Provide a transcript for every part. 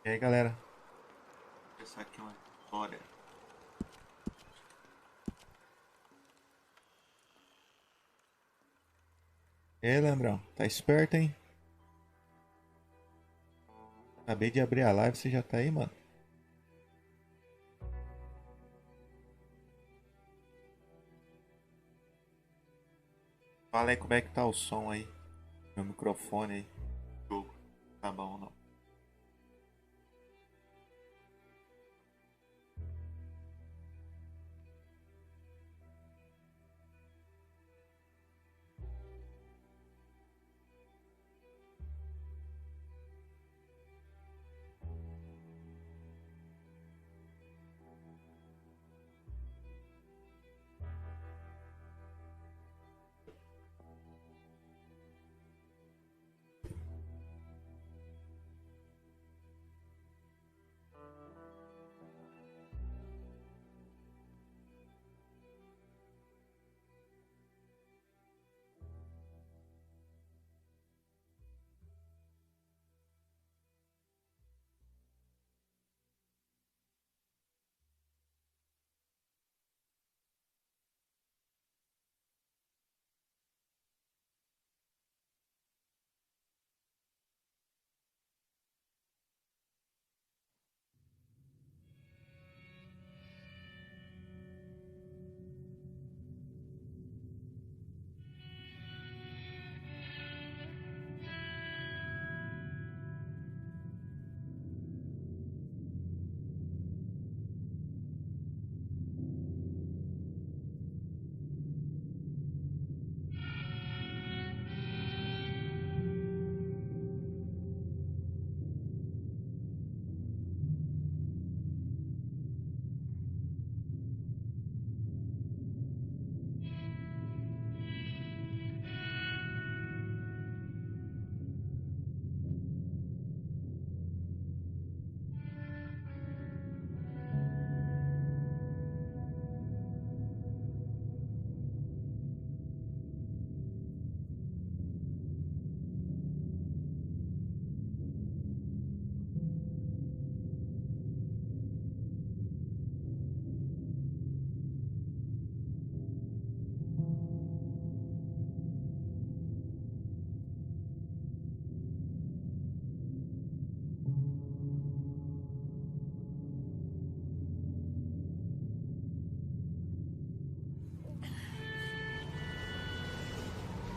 E aí, galera? Vou começar aqui uma história. E aí, Lembrão? Tá esperto, hein? Acabei de abrir a live, você já tá aí, mano? Fala aí como é que tá o som aí. Meu microfone aí. Jogo. Tá bom ou não?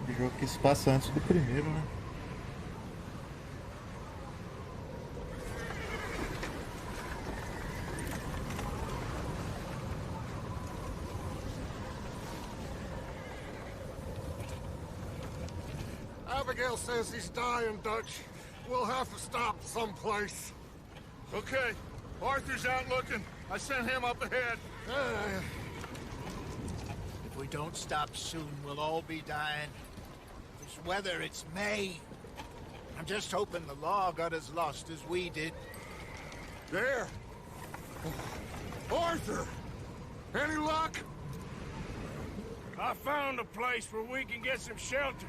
O jogo que se passa antes do primeiro, né? Abigail says he's dying, Dutch. We'll have to stop someplace. Okay. Arthur's out looking. I sent him up ahead. If we don't stop soon, we'll all be dying. This weather, it's May. I'm just hoping the law got as lost as we did. There. Arthur! Any luck? I found a place where we can get some shelter.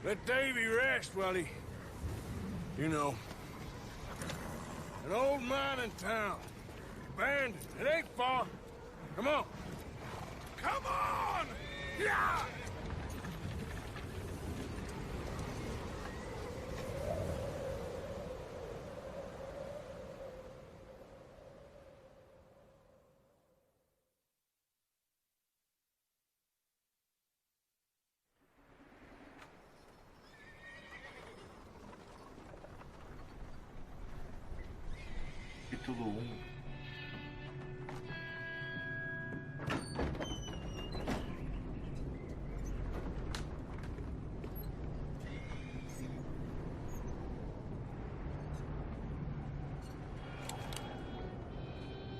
Let Davy rest while he... You know. An old mining town. Abandoned. It ain't far. Come on. Come on! Yeah! Capítulo 1.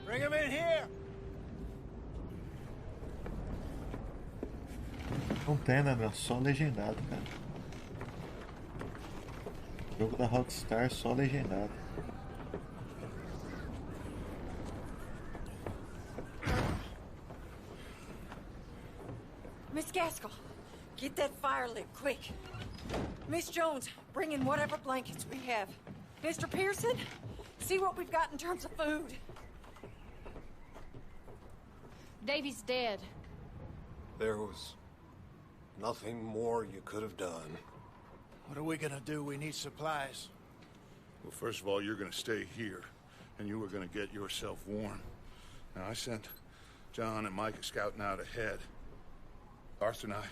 Bring him in here! Não tem, né, meu? Só legendado, cara. Jogo da Rockstar, só legendado. Miss Gaskell, get that fire lit, quick. Miss Jones, bring in whatever blankets we have. Mr. Pearson, See what we've got in terms of food. Davy's dead. There was nothing more you could have done. What are we gonna do? We need supplies. Well, first of all, you're gonna stay here, and you are gonna get yourself warm. Now, I sent John and Micah scouting out ahead. Arthur and I,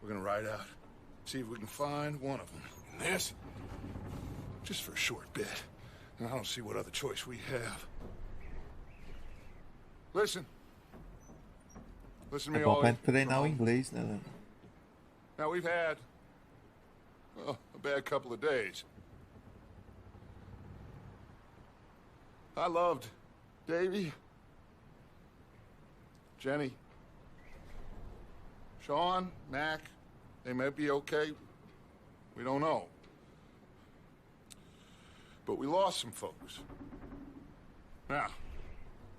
we're gonna ride out, see if we can find one of them. And this, just for a short bit. And I don't see what other choice we have. Listen. Listen to É me bom all. pra treinar o inglês, né, Leandro? Now, we've had, well, a bad couple of days. I loved Davy, Jenny, Sean, Mac. They may be okay. We don't know. But we lost some folks. Now,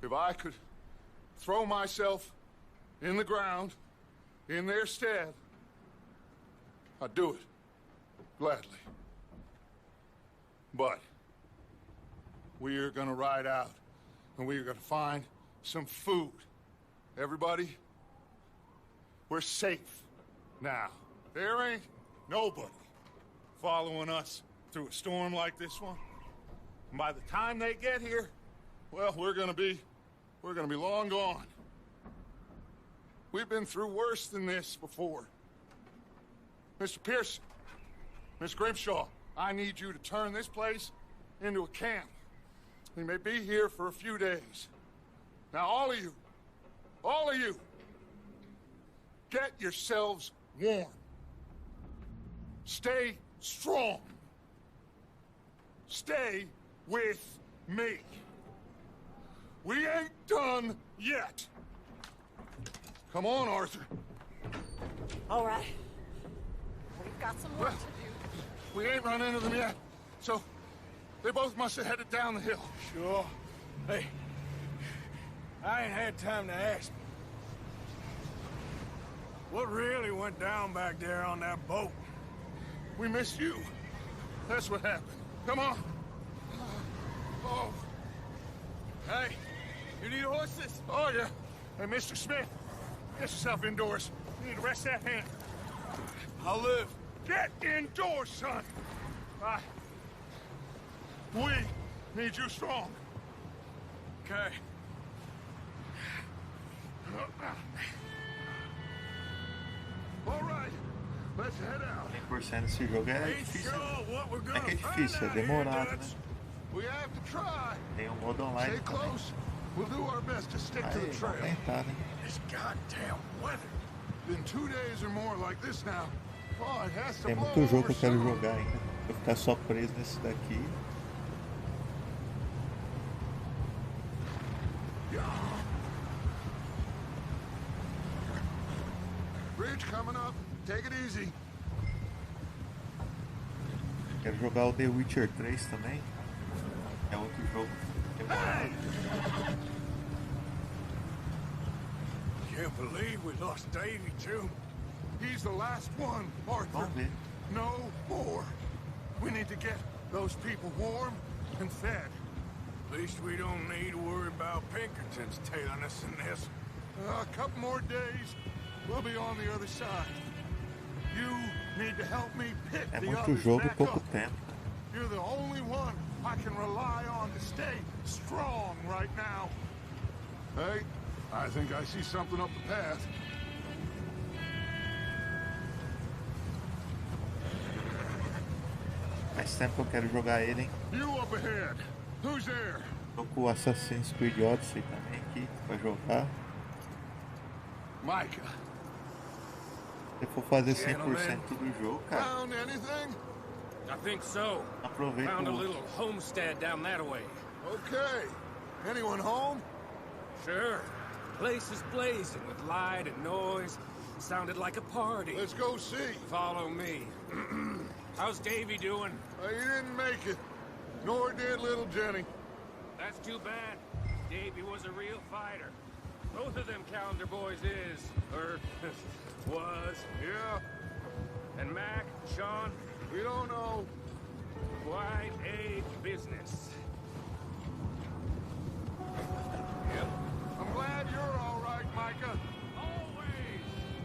if I could throw myself in the ground in their stead, I'd do it, gladly. But we are gonna ride out, and we are gonna find some food. Everybody, we're safe now. There ain't nobody following us through a storm like this one. And by the time they get here, well, we're gonna be long gone. We've been through worse than this before. Mr. Pearson, Miss Grimshaw, I need you to turn this place into a camp. We may be here for a few days. Now, all of you, get yourselves warm. Stay strong. Stay with me. We ain't done yet. Come on, Arthur. All right. We've got some work to do. We ain't run into them yet, so they both must have headed down the hill. Sure. Hey, I ain't had time to ask. What really went down back there on that boat? We missed you. That's what happened. Come on. Oh. Hey, you need horses? Oh, yeah. Hey, Mr. Smith, get yourself indoors. You need to rest that hand. I'll live. Get indoors, son. We need you strong. Okay. All right, let's head out. 100% desse jogo é Ain't difícil. sure what we're É gonna que é find difícil, é out here, demorado, né? Dutch. We have to try. Tem um modo online Stay também. close. We'll do our best to stick to Aí, the vamos trail. tentar, né? This goddamn weather. Been 2 days or more like this now. Oh, it has to Tem blow muito jogo que over eu quero soon. jogar ainda. Vou ficar só preso nesse daqui. Bridge coming up. Take it easy. Quero jogar o The Witcher 3 também. É outro jogo demorado. Can't believe we lost Davy, too. He's the last one, Arthur. Vamos ver. No more. We need to get those people warm and fed. At least we don't need to worry about Pinkertons tailing us in this. A couple more days, we'll be on the other side. You need to help me pick É the muito others jogo e back pouco up. tempo. You're the only one I can rely on to stay strong right now. Hey, I think I see something up the path. Faz tempo que eu quero jogar ele, hein? You up ahead. Who's there? Tô com o Assassin's Creed Odyssey também aqui pra jogar. Micah. Se for fazer 100% do jogo, cara, Found anything? I think so. aproveita Found a o... little homestead down that way. Okay. Anyone home? Sure. Place is blazing with light and noise. Sounded like a party. Let's go see. Follow me. How's Davy doing? He didn't make it. Nor did little Jenny. That's too bad. Davy was a real fighter. Both of them calendar boys is, or was. Yeah, And Mac, Sean, we don't know. quite a business.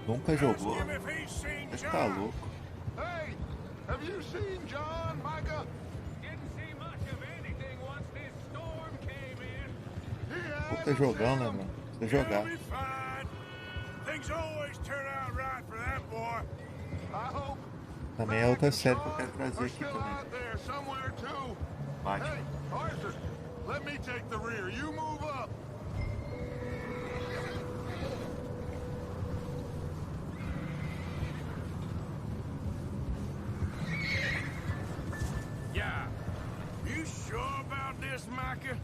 Nunca jogou. Ask him if he's seen Deve tá John. louco. Hey, have you seen John, Micah? Didn't see much of anything once this storm came in. He has Puta a jogão, né, Sam. mano? Precisa He'll jogar. be fine. Things always turn out right for that boy. I hope. Também é outra série que eu quero trazer Are aqui still também. out there somewhere too. Vai. Hey, Arthur, let me take the rear. You move up. Yeah, You sure about this, Micah?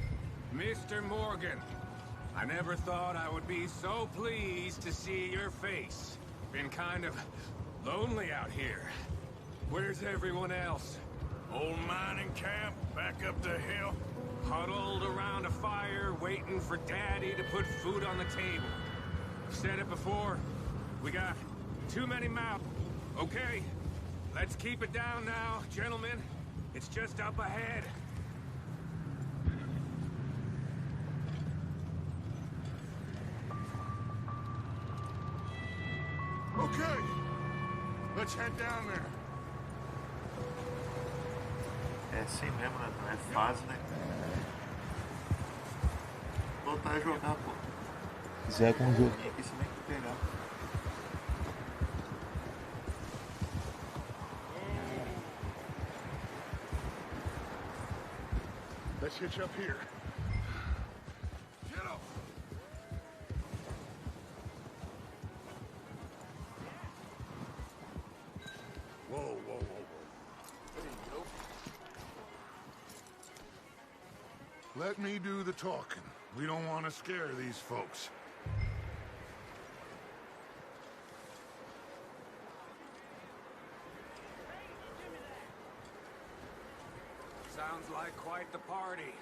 Mr. Morgan. I never thought I would be so pleased to see your face. Been kind of lonely out here. Where's everyone else? Old mining camp back up the hill. Huddled around a fire, waiting for Daddy to put food on the table. Said it before, we got too many mouths. Okay, let's keep it down now, gentlemen. It's just up ahead. Okay, let's head down there. É assim mesmo, né? Não é fácil, né? Voltar a jogar, pô. Se quiser algum joguinho aqui, você nem quer pegar. Let's hitch up here. Get up. Whoa, whoa, whoa, whoa. There you go. Let me do the talking. We don't want to scare these folks. Sounds like quite the party.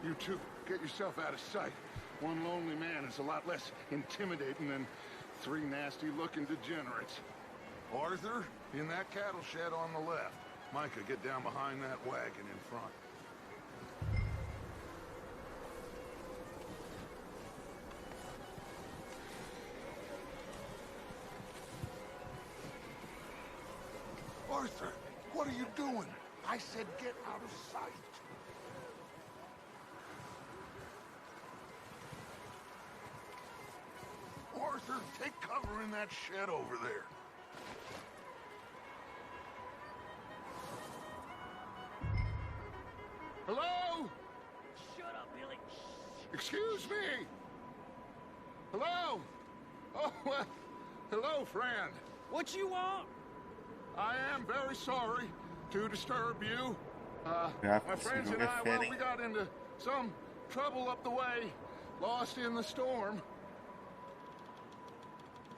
You two, get yourself out of sight. One lonely man is a lot less intimidating than three nasty-looking degenerates. Arthur, in that cattle shed on the left. Micah, get down behind that wagon in front. Arthur, what are you doing? I said get out of sight. Arthur, take cover in that shed over there. Hello? Shut up, Billy. Excuse me? Hello? Oh, well, hello, friend. What you want? I am very sorry to disturb you. Yeah, My friends and I, well, we got into some trouble up the way, lost in the storm.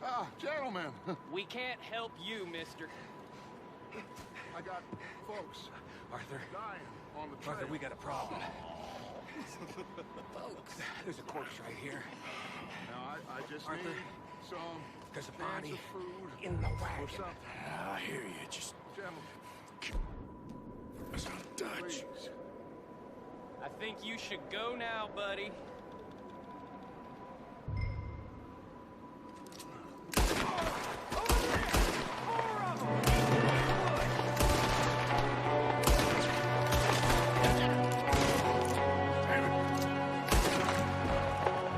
Ah, gentlemen, We can't help you, mister. I got folks Arthur, dying on the trail. Arthur, we got a problem. Folks, there's a corpse right here. Now, I just Arthur, need some there's a cans body of food in the or wagon. something. I hear you. Just Gentlemen, some Dutch. please. I think you should go now, buddy.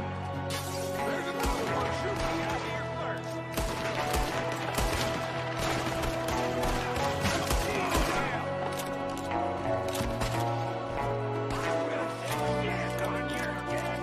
There's another one shooting. Got here first. Yes, on your gas.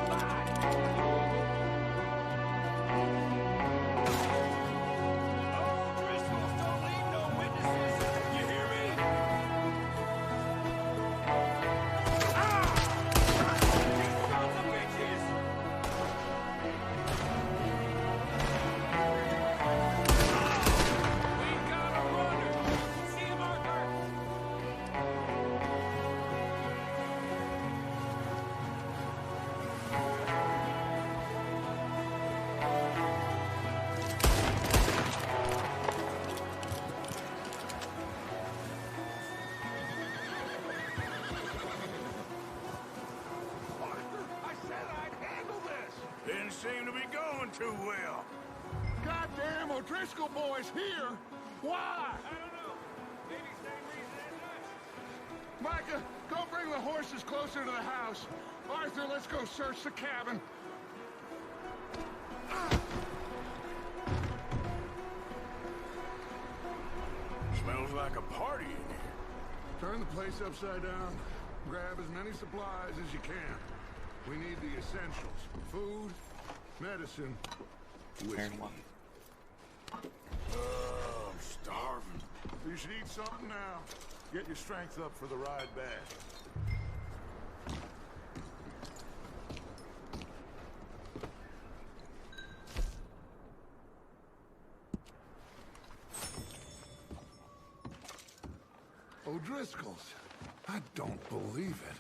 too well. Goddamn O'Driscoll boys here! Why? I don't know. Maybe same reason as us. Micah, go bring the horses closer to the house. Arthur, let's go search the cabin. Smells like a party in here. Turn the place upside down. Grab as many supplies as you can. We need the essentials. Food, medicine, whiskey. I'm starving. You should eat something now. Get your strength up for the ride back. O'Driscoll's. I don't believe it.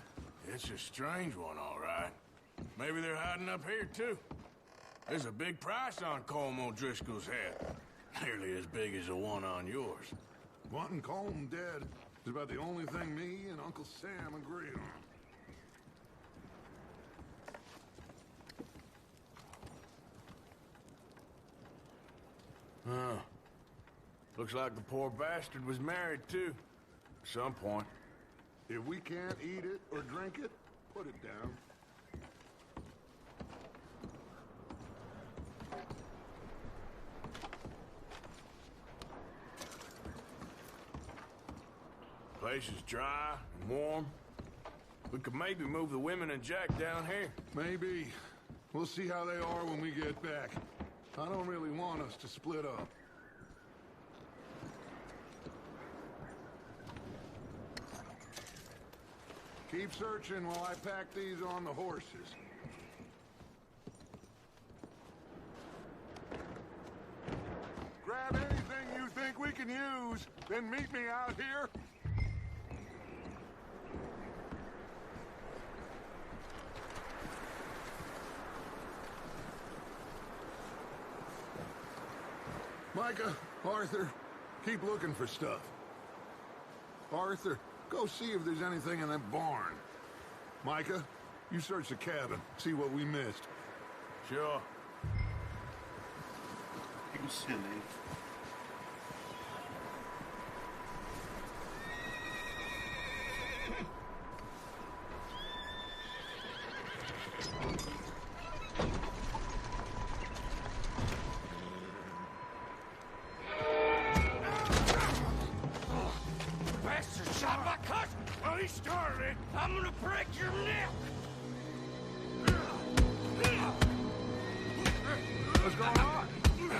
It's a strange one, all right. Maybe they're hiding up here, too. There's a big price on Colm O'Driscoll's head. Nearly as big as the one on yours. Wanting Colm dead is about the only thing me and Uncle Sam agree on. Huh. Looks like the poor bastard was married, too. At some point. If we can't eat it or drink it, put it down. Place is dry and warm. We could maybe move the women and Jack down here. Maybe. We'll see how they are when we get back. I don't really want us to split up. Keep searching while I pack these on the horses. Grab anything you think we can use, then meet me out here. Micah, Arthur, keep looking for stuff. Arthur, go see if there's anything in that barn. Micah, you search the cabin, see what we missed. Sure. You silly. I'm gonna break your neck! What's going on?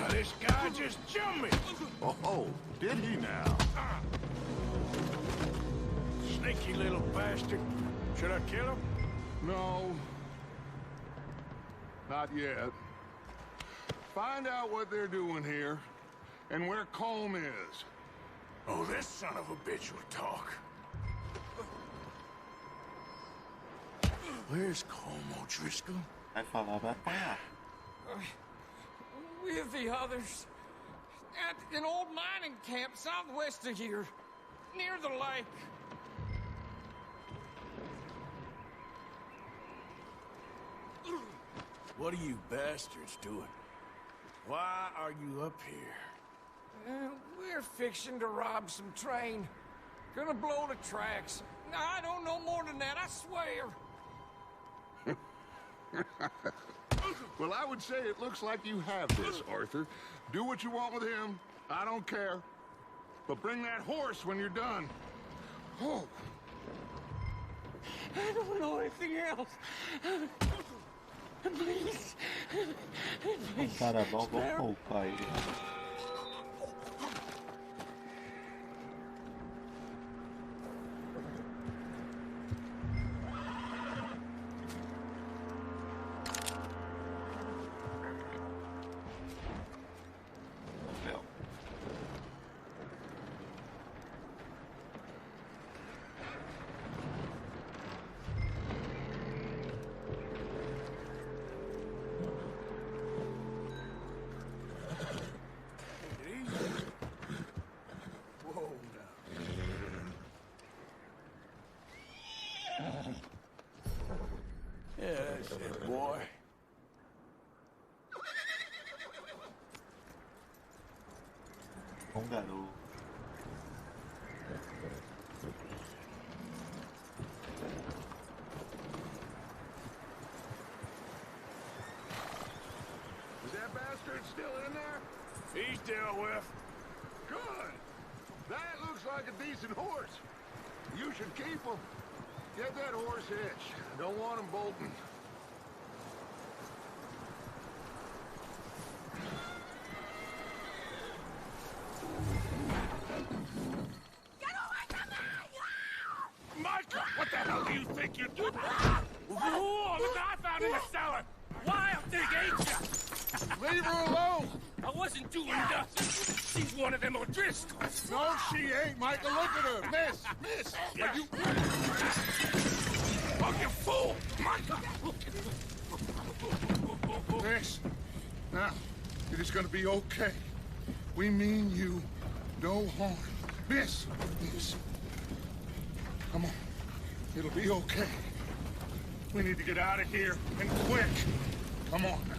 This guy just jumped me! Oh, did he now? Sneaky little bastard. Should I kill him? No. Not yet. Find out what they're doing here, and where Colm is. Oh, this son of a bitch will talk. Where's Colm O'Driscoll? Vai falar, vai apanhar. With the others. At an old mining camp southwest of here. Near the lake. What are you bastards doing? Why are you up here? We're fixing to rob some train. Gonna blow the tracks. I don't know more than that, I swear. Well, I would say it looks like you have this, Arthur. Do what you want with him. I don't care. But bring that horse when you're done. Oh. I don't know anything else. Please. Cara bom, vou poupar ele. Yeah, that's it, boy. Bom garoto. Is that bastard still in there? He's dealt with. Good. That looks like a decent horse. You should keep him. Get that horse hitched. Don't want him bolting. Micah, what the hell do you think you're doing? Whoa, look what I found in the cellar. Wild thing, ain't ya? Leave her alone. I wasn't doing nothing. She's one of them O'Driscolls. No, she ain't, Micah. Look at her. Miss. Yeah. Are you... Oh, you fool! Micah! Miss. Now, it is gonna be okay. We mean you no harm. Miss. Come on. It'll be okay. We need to get out of here, and quick. Come on now.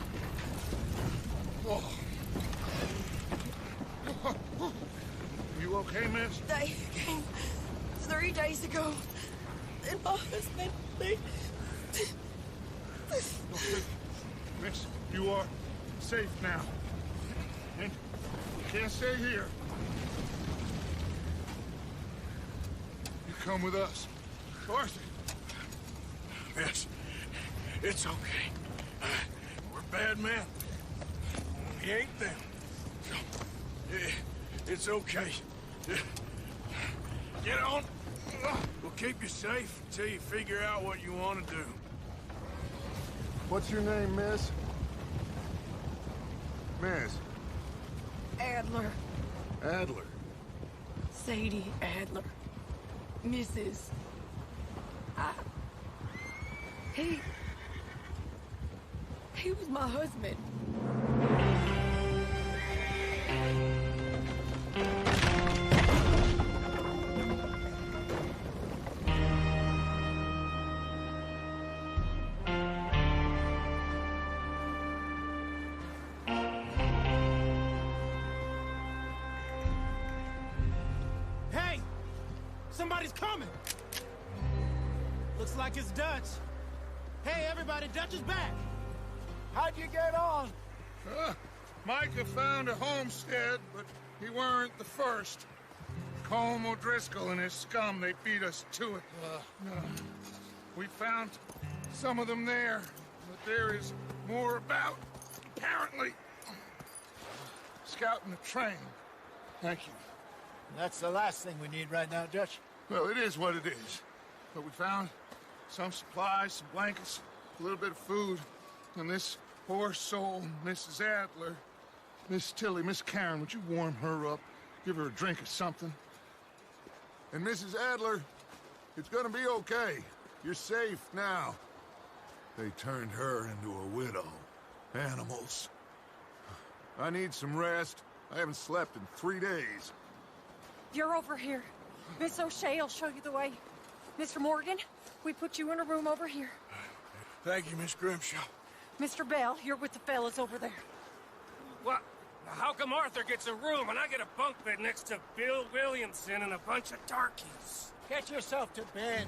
Oh. You okay, miss? They came 3 days ago. And my husband, they... Miss, you are safe now. And you can't stay here. You come with us. Arthur. Miss, it's okay. We're bad men. We ain't them. It's okay. Get on. We'll keep you safe until you figure out what you want to do. What's your name, miss? Miss. Adler. Adler. Sadie Adler. Mrs. He was my husband. Hey! Somebody's coming! Looks like it's Dutch. Hey, everybody, Dutch is back! How'd you get on? Micah found a homestead, but he weren't the first. Colm O'Driscoll and his scum, they beat us to it. We found some of them there, but there is more about, apparently. Scouting the train. Thank you. That's the last thing we need right now, Dutch. Well, it is what it is. But we found some supplies, some blankets, a little bit of food, and this poor soul, Mrs. Adler, Miss Tilly, Miss Karen, would you warm her up? Give her a drink or something? And Mrs. Adler, it's gonna be okay. You're safe now. They turned her into a widow. Animals. I need some rest. I haven't slept in 3 days. You're over here. Miss O'Shea will show you the way. Mr. Morgan, we put you in a room over here. Thank you, Miss Grimshaw. Mr. Bell, you're with the fellas over there. What? How come Arthur gets a room and I get a bunk bed next to Bill Williamson and a bunch of darkies? Get yourself to bed.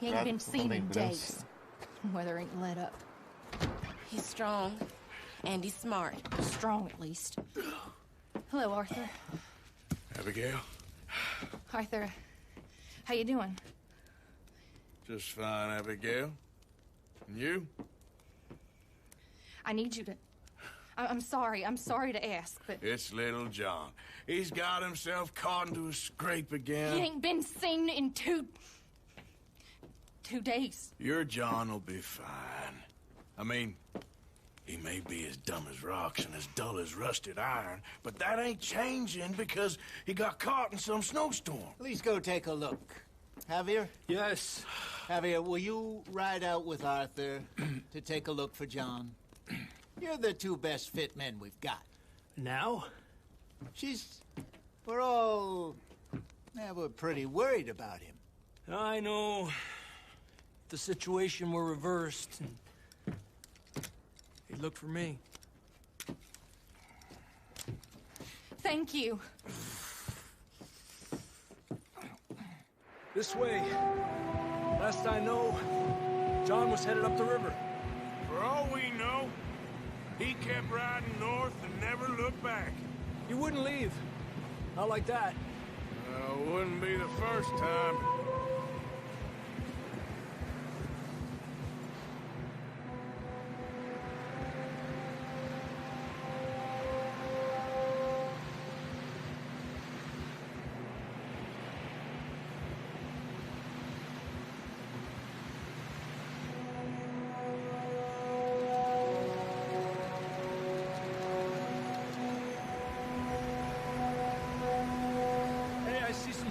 He ain't been seen in days. Weather ain't let up. He's strong, and he's smart. Strong, at least. Hello, Arthur. Abigail? Arthur, how you doing? Just fine, Abigail. And you? I need you to... I'm sorry to ask, but... It's little John. He's got himself caught into a scrape again. He ain't been seen in 2 days. Your John will be fine. I mean, he may be as dumb as rocks and as dull as rusted iron, but that ain't changing because he got caught in some snowstorm. Please go take a look. Javier? Yes. Javier, will you ride out with Arthur to take a look for John? You're the two best fit men we've got. Now? We're pretty worried about him. I know. If the situation were reversed, he'd look for me. Thank you. This way. Last I know, John was headed up the river. For all we know, he kept riding north and never looked back. He wouldn't leave. Not like that. Wouldn't be the first time.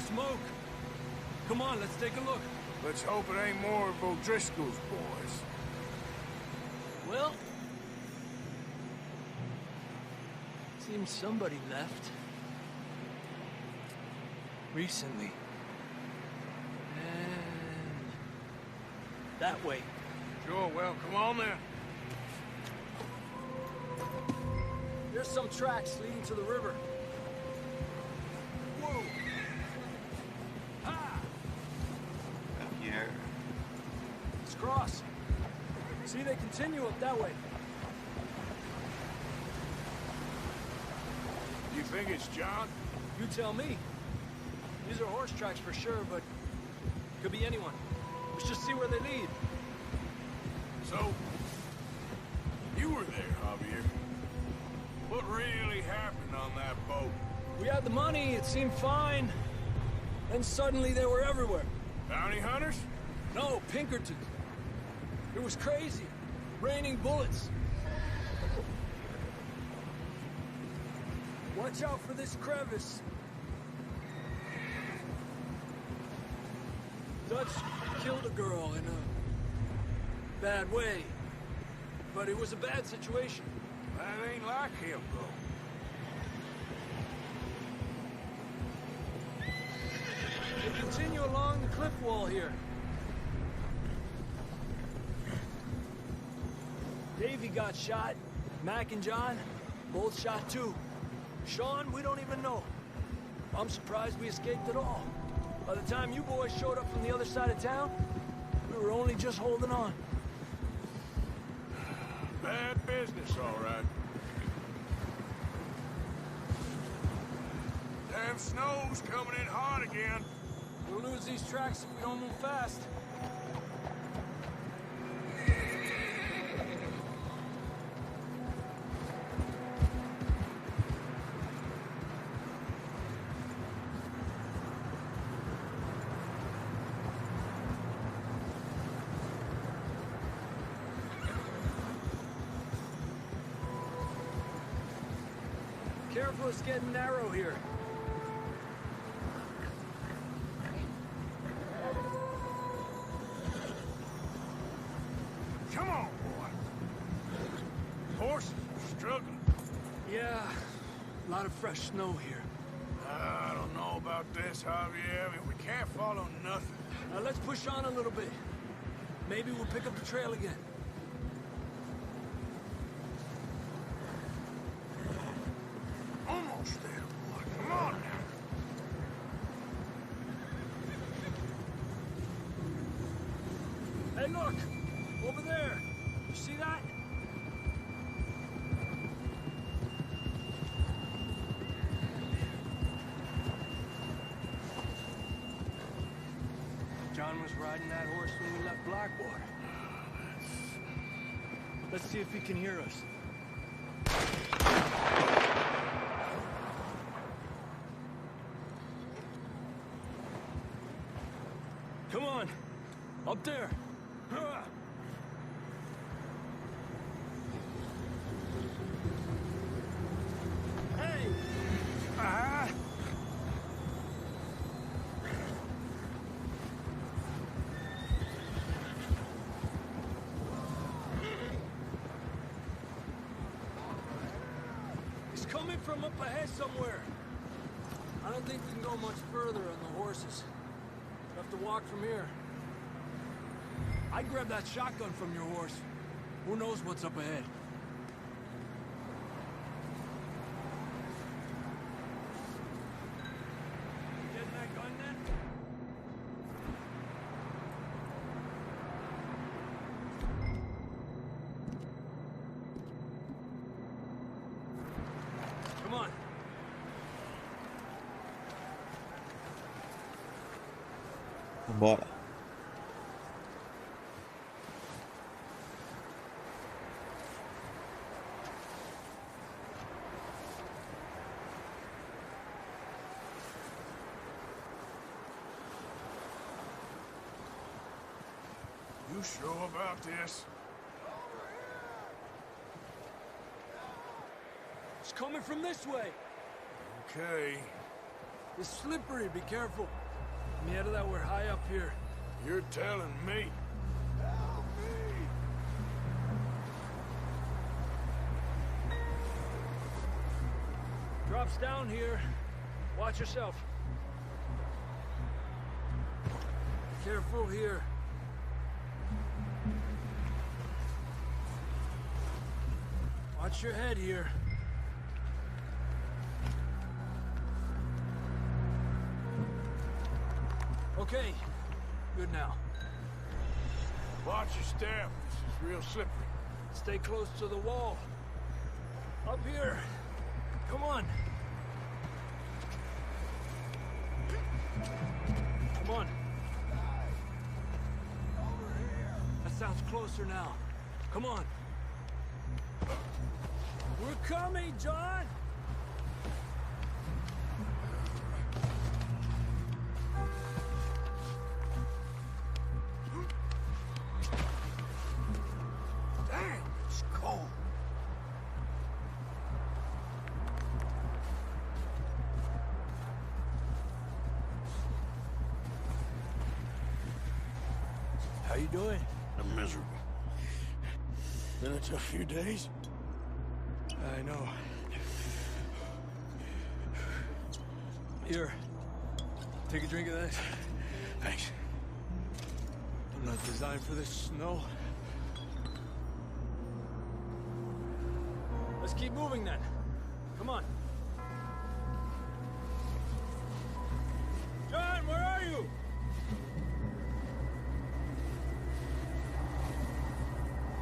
Smoke. Come on, let's take a look. Let's hope it ain't more of O'Driscoll's boys. Well, seems somebody left. Recently. And that way. Sure, well, come on then. There's some tracks leading to the river. Whoa! Here. Let's cross. See, they continue up that way. You think it's John? You tell me. These are horse tracks for sure, but could be anyone. Let's just see where they lead. So, you were there, Javier. What really happened on that boat? We had the money, it seemed fine. Then suddenly they were everywhere. Bounty hunters? No, Pinkertons. It was crazy. Raining bullets. Watch out for this crevice. Dutch killed a girl in a bad way. But it was a bad situation. That ain't like him, though. They continue along the cliff wall here. Davey got shot. Mac and John, both shot too. Sean, we don't even know. I'm surprised we escaped at all. By the time you boys showed up from the other side of town, we were only just holding on. Bad business, all right. Damn snow's coming in hot again. We'll lose these tracks if we don't move fast. Careful, it's getting narrow here. Come on, boy. Horses are struggling. Yeah, a lot of fresh snow here. I don't know about this, Javier. I mean, we can't follow nothing. Now let's push on a little bit. Maybe we'll pick up the trail again. Almost there, boy. Come on now. Hey, look! Over there! You see that? John was riding that horse when we left Blackwater. Let's see if he can hear us. Come on! Up there! Hey! coming from up ahead somewhere. I don't think we can go much further on the horses. We'll have to walk from here. I grabbed that shotgun from your horse. Who knows what's up ahead? Getting that gun then? Come on. Embora. You sure about this? It's coming from this way. Okay. It's slippery, be careful. Mierda, that we're high up here. You're telling me. Help me! Drops down here. Watch yourself. Careful here. Watch your head here. Okay, good now. Watch your step. This is real slippery. Stay close to the wall. Up here. Come on. Come on. That sounds closer now. Come on. We're coming, John! Dang, it's cold. How you doing? I'm miserable. Been a tough few days. I know. Here. Take a drink of this. Thanks. I'm not designed for this snow. Let's keep moving then. Come on. John, where are you?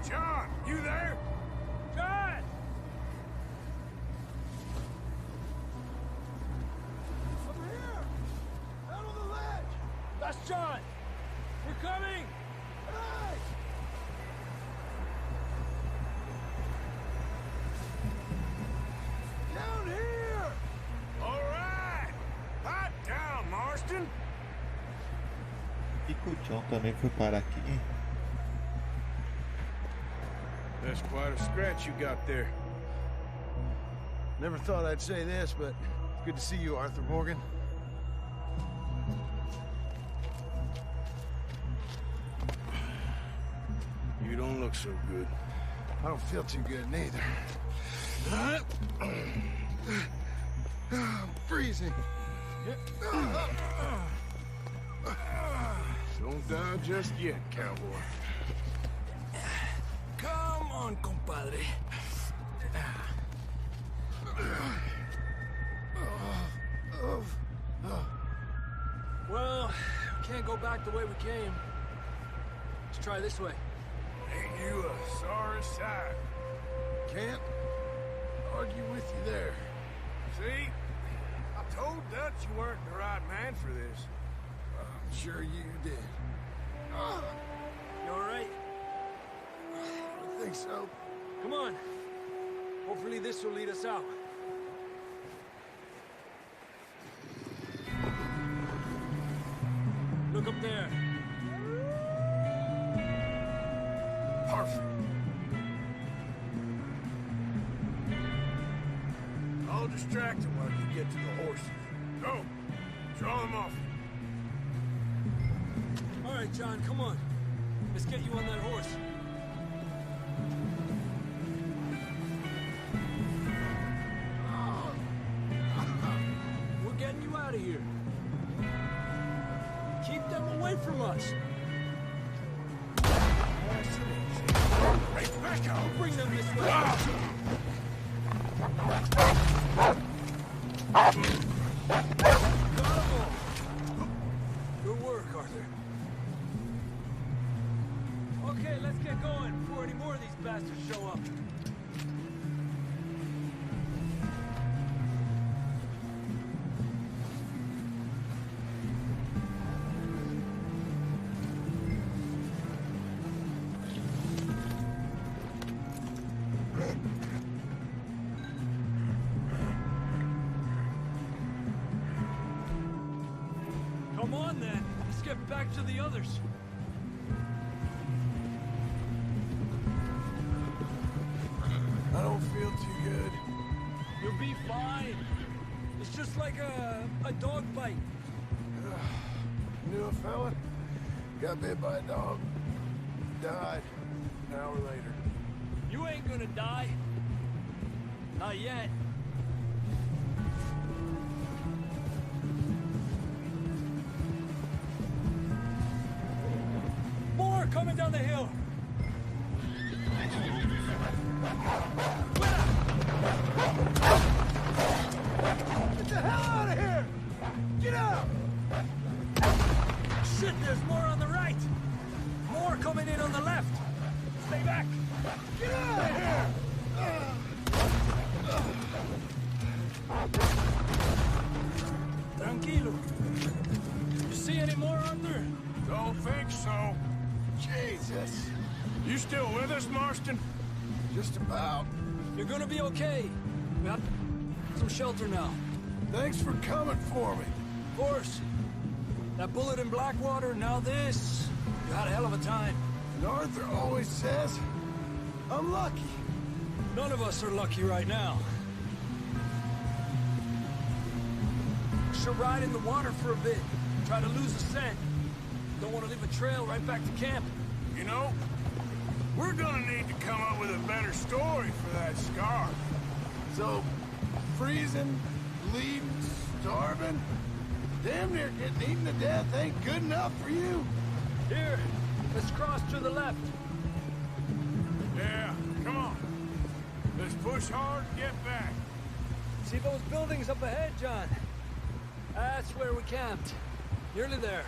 John, you there? John! Over here! Out on the ledge! That's John! We're coming! Hey! Down here! All right. Pipe down, Marston. E que o John também foi parar aqui. That's quite a scratch you got there. Never thought I'd say this, but it's good to see you, Arthur Morgan. You don't look so good. I don't feel too good neither. I'm freezing. Don't die just yet, cowboy. Come on, compadre. Well, we can't go back the way we came. Let's try this way. Ain't you a sorry sight? Can't argue with you there. See? I told Dutch you weren't the right man for this. I'm sure you did. You all right? I think so. Come on. Hopefully this will lead us out. Look up there. Perfect. I'll distract him while you get to the horses. Go. Draw them off. All right, John, come on. Let's get you on that horse. Oh, here. Keep them away from us. Hey, back up! Bring them this way. Good work, Arthur. Okay, let's get going before any more of these bastards show up. Come on, then. Let's get back to the others. I don't feel too good. You'll be fine. It's just like a dog bite. Knew a fella, got bit by a dog, died an hour later. You ain't gonna die. Not yet. More coming down the hill. Get the hell out of here! Get out! Shit, there's more on the right. More coming in on the left. Stay back. Get out of here! Tranquilo. You see any more, Arthur? Don't think so. Jesus. You still with us, Marston? Just about. You're gonna be okay. We have some shelter now. Thanks for coming for me. Of course. That bullet in Blackwater, now this. You had a hell of a time. And Arthur always says, I'm lucky. None of us are lucky right now. Should ride in the water for a bit. Try to lose the scent. Don't want to leave a trail right back to camp. You know, we're gonna need to come up with a better story for that scar. So, freezing, bleeding, starving, damn near getting eaten to death ain't good enough for you? Here, let's cross to the left. Yeah, come on. Let's push hard and get back. See those buildings up ahead, John? That's where we camped. Nearly there.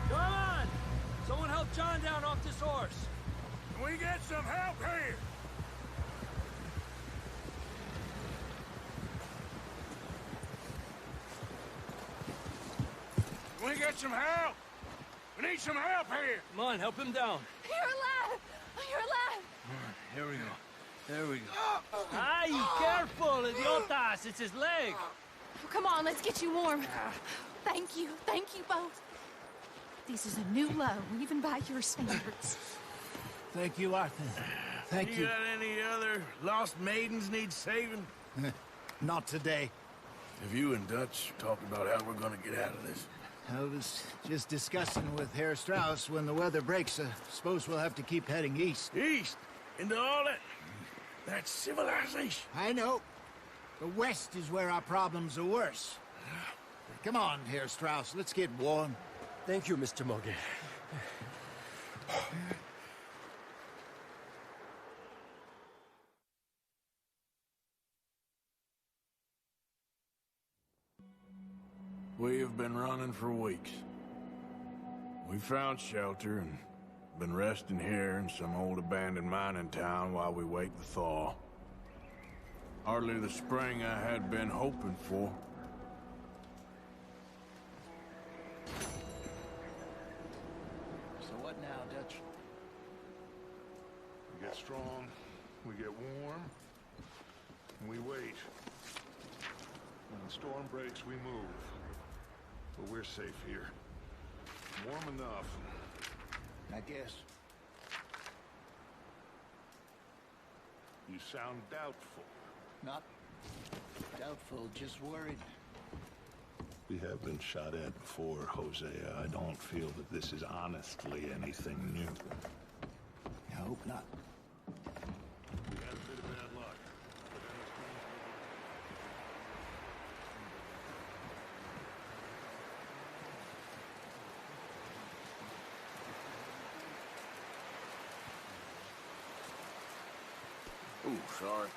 Come on! Someone help John down off this horse. Can we get some help here? Can we get some help? We need some help here. Come on, help him down. You're alive! You're alive! Here we go. There we go. Ay, careful, idiotas! It's his leg. Come on, let's get you warm. Thank you both. This is a new low, even by your standards. Thank you, Arthur. Thank you. Got any other lost maidens need saving? Not today. Have you and Dutch talked about how we're gonna get out of this? I was just discussing with Herr Strauss when the weather breaks. I suppose we'll have to keep heading east. East? Into all that civilization? I know. The west is where our problems are worse. Come on, Herr Strauss, let's get warm. Thank you, Mr. Morgan. We have been running for weeks. We found shelter and been resting here in some old abandoned mining town while we wait the thaw. Hardly the spring I had been hoping for. So what now, Dutch? We get strong, we get warm, and we wait. When the storm breaks, we move. But we're safe here. Warm enough. I guess. You sound doubtful. Not doubtful, just worried. We have been shot at before, Hosea. I don't feel that this is honestly anything new. I hope not. Ooh, sorry.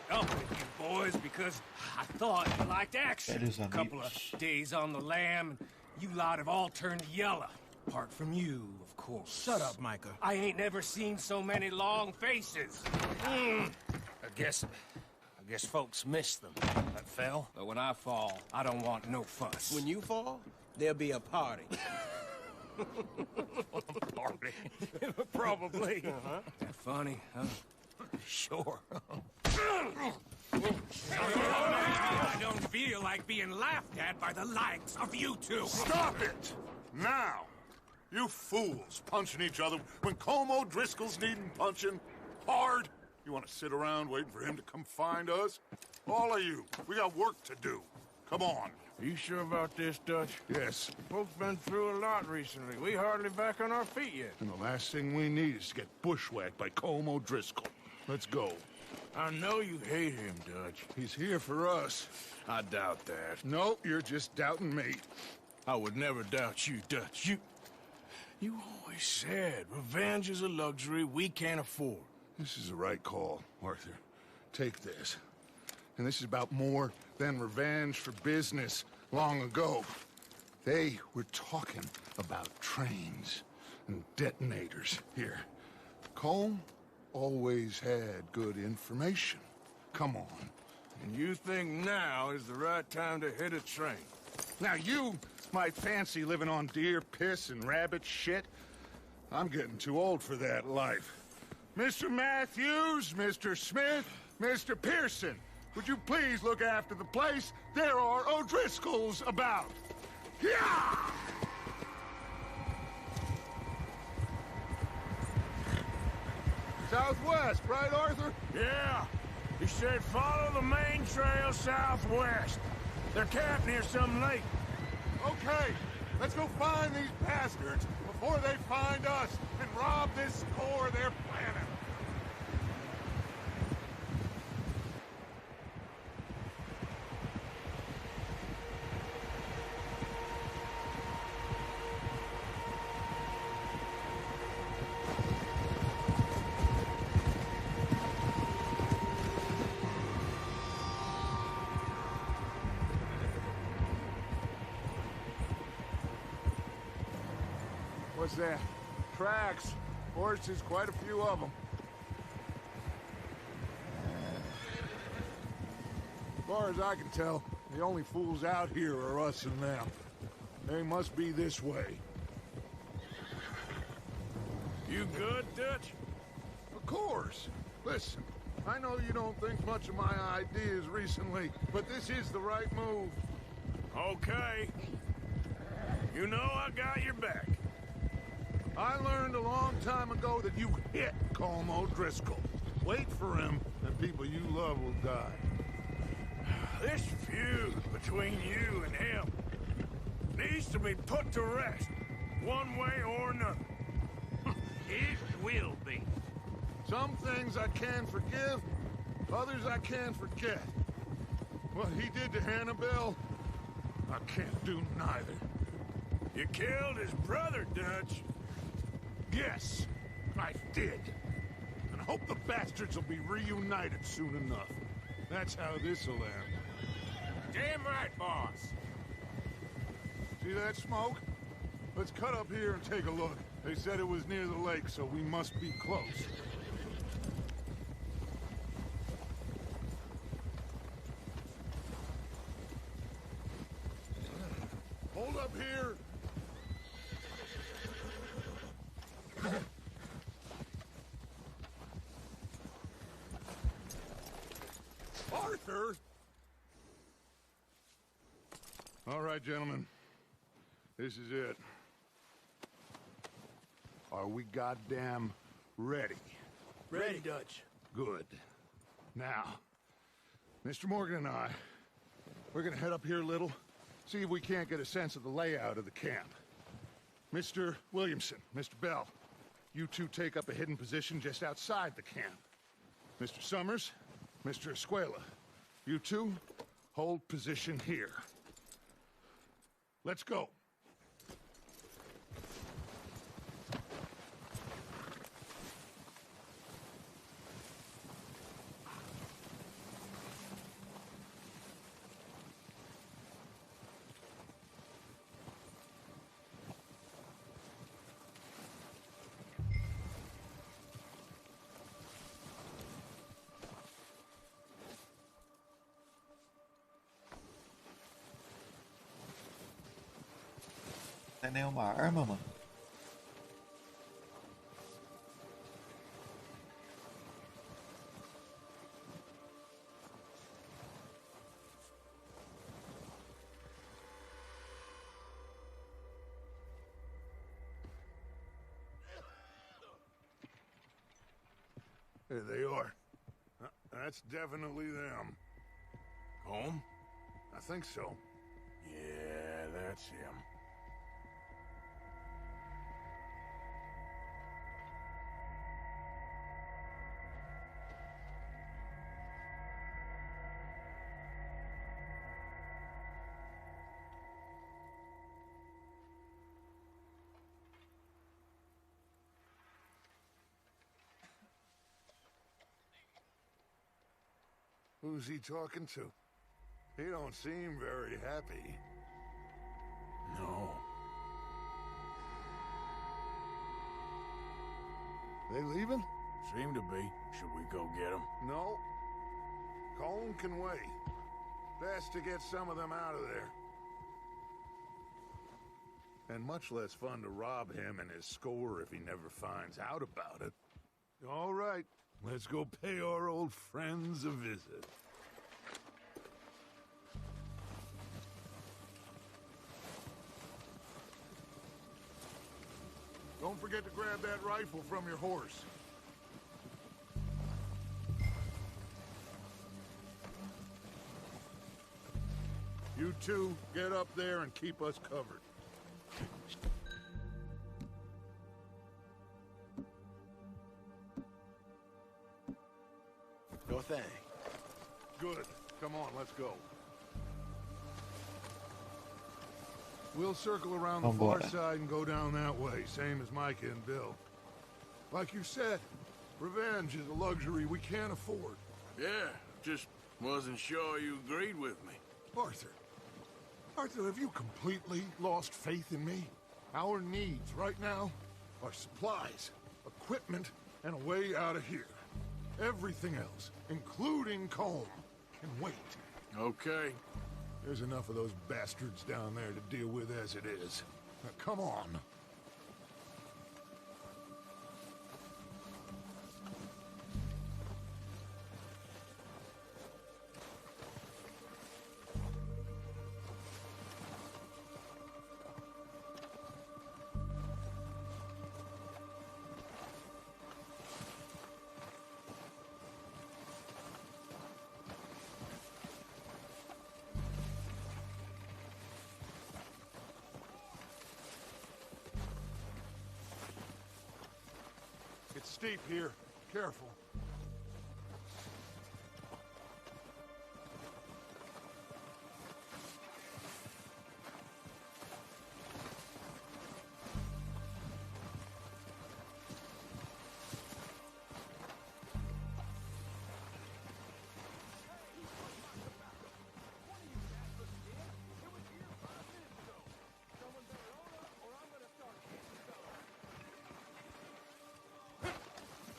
Up with you boys because I thought you liked action. A couple of days on the lam, and you lot have all turned yellow. Apart from you, of course. Shut up, Micah. I ain't never seen so many long faces. I guess folks miss them. That fell. But when I fall, I don't want no fuss. When you fall, there'll be a party. Party? Probably. That funny, huh? Sure. I don't feel like being laughed at by the likes of you two. Stop it! Now! You fools punching each other when Como Driscoll's needing punching hard. You want to sit around waiting for him to come find us? All of you, we got work to do. Come on. Are you sure about this, Dutch? Yes. Folks been through a lot recently. We hardly back on our feet yet. And the last thing we need is to get bushwhacked by Como Driscoll. Let's go. I know you hate him, Dutch. He's here for us. I doubt that. No, you're just doubting me. I would never doubt you, Dutch. You always said revenge is a luxury we can't afford. This is the right call, Arthur. Take this. And this is about more than revenge for business long ago. They were talking about trains and detonators here. Colm always had good information. Come on. And you think now is the right time to hit a train? Now you might fancy living on deer piss and rabbit shit. I'm getting too old for that life. Mr. Matthews, Mr. Smith, Mr. Pearson, would you please look after the place? There are O'Driscolls about. Yeah! Southwest, right, Arthur? Yeah. He said follow the main trail southwest. They're camped near some lake. Okay, let's go find these bastards before they find us and rob this core they're planning. What's that? Tracks. Horses, quite a few of them. As far as I can tell, the only fools out here are us and them. They must be this way. You good, Dutch? Of course. Listen, I know you don't think much of my ideas recently, but this is the right move. Okay. You know I got your back. I learned a long time ago that you hit Colm O'Driscoll. Wait for him, and people you love will die. This feud between you and him needs to be put to rest, one way or another. It will be. Some things I can forgive, others I can't forget. What he did to Hannibal, I can't do neither. You killed his brother, Dutch. Yes, I did. And I hope the bastards will be reunited soon enough. That's how this'll end. Damn right, boss. See that smoke? Let's cut up here and take a look. They said it was near the lake, so we must be close. Hold up here. Arthur! All right, gentlemen. This is it. Are we goddamn ready? Ready, Dutch. Good. Now, Mr. Morgan and I, we're gonna head up here a little, see if we can't get a sense of the layout of the camp. Mr. Williamson, Mr. Bell, you two take up a hidden position just outside the camp. Mr. Summers, Mr. Escuela, you two hold position here. Let's go. tem nenhuma arma, mano. There they are. That's definitely them. Home? I think so. Yeah, that's him. Who's he talking to? He don't seem very happy. No. They leaving? Seem to be. Should we go get him? No. Colm can wait. Best to get some of them out of there. And much less fun to rob him and his score if he never finds out about it. All right, let's go pay our old friends a visit. Don't forget to grab that rifle from your horse. You two, get up there and keep us covered. Your thing. Good. Come on, let's go. We'll circle around the far side and go down that way, same as Micah and Bill. Like you said, revenge is a luxury we can't afford. Yeah, just wasn't sure you agreed with me. Arthur, have you completely lost faith in me? Our needs right now are supplies, equipment, and a way out of here. Everything else, including Colm, can wait. Okay. There's enough of those bastards down there to deal with as it is. Now, come on. It's steep here. Careful.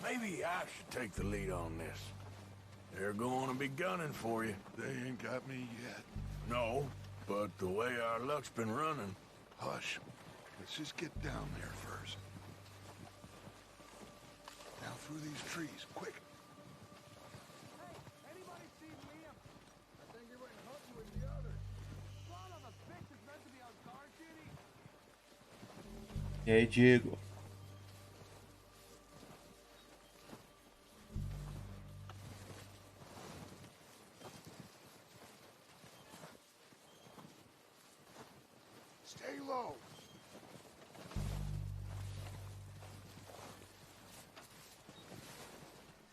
Maybe I should take the lead on this. They're going to be gunning for you. They ain't got me yet. No, but the way our luck's been running... Hush. Let's just get down there first. Now through these trees, quick. Hey, anybody see Liam? I think he went hunting with the others. Son of a bitch is meant to be on guard duty. E aí, Diego? Stay low.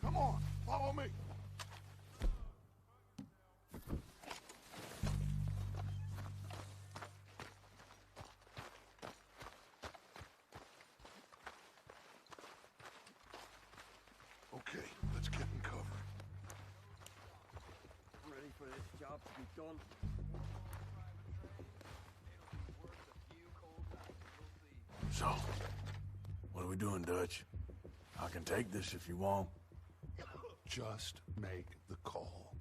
Come on, follow me. Okay, let's get in cover. Ready for this job to be done. So, what are we doing, Dutch? I can take this if you want. Just make the call.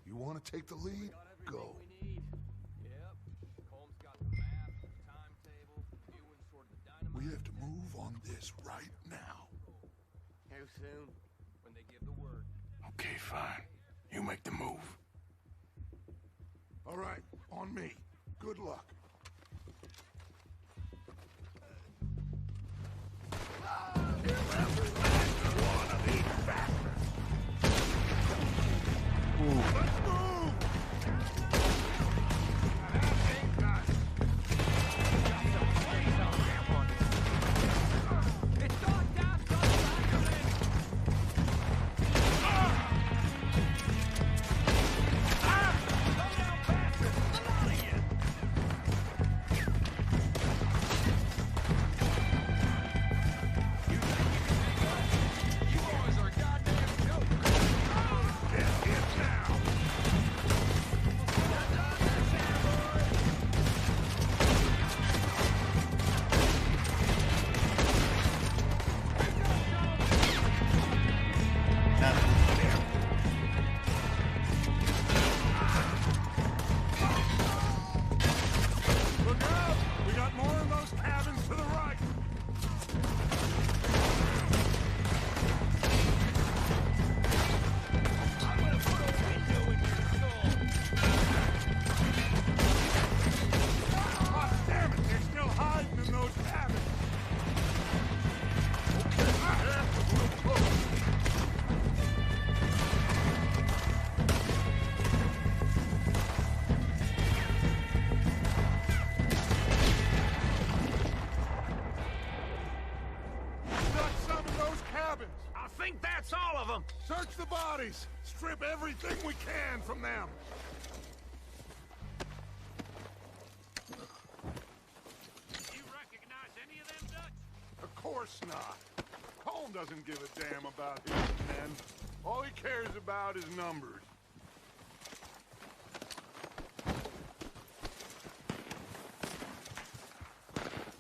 You want to take the lead? Go. Yep. Colm's got the map, the timetable, a few We have to move on this right now. How soon? When they give the word. Okay, fine. You make the move. All right, on me. Good luck. Let's move! Search the bodies! Strip everything we can from them! You recognize any of them, Dutch? Of course not. Colm doesn't give a damn about his men. All he cares about is numbers.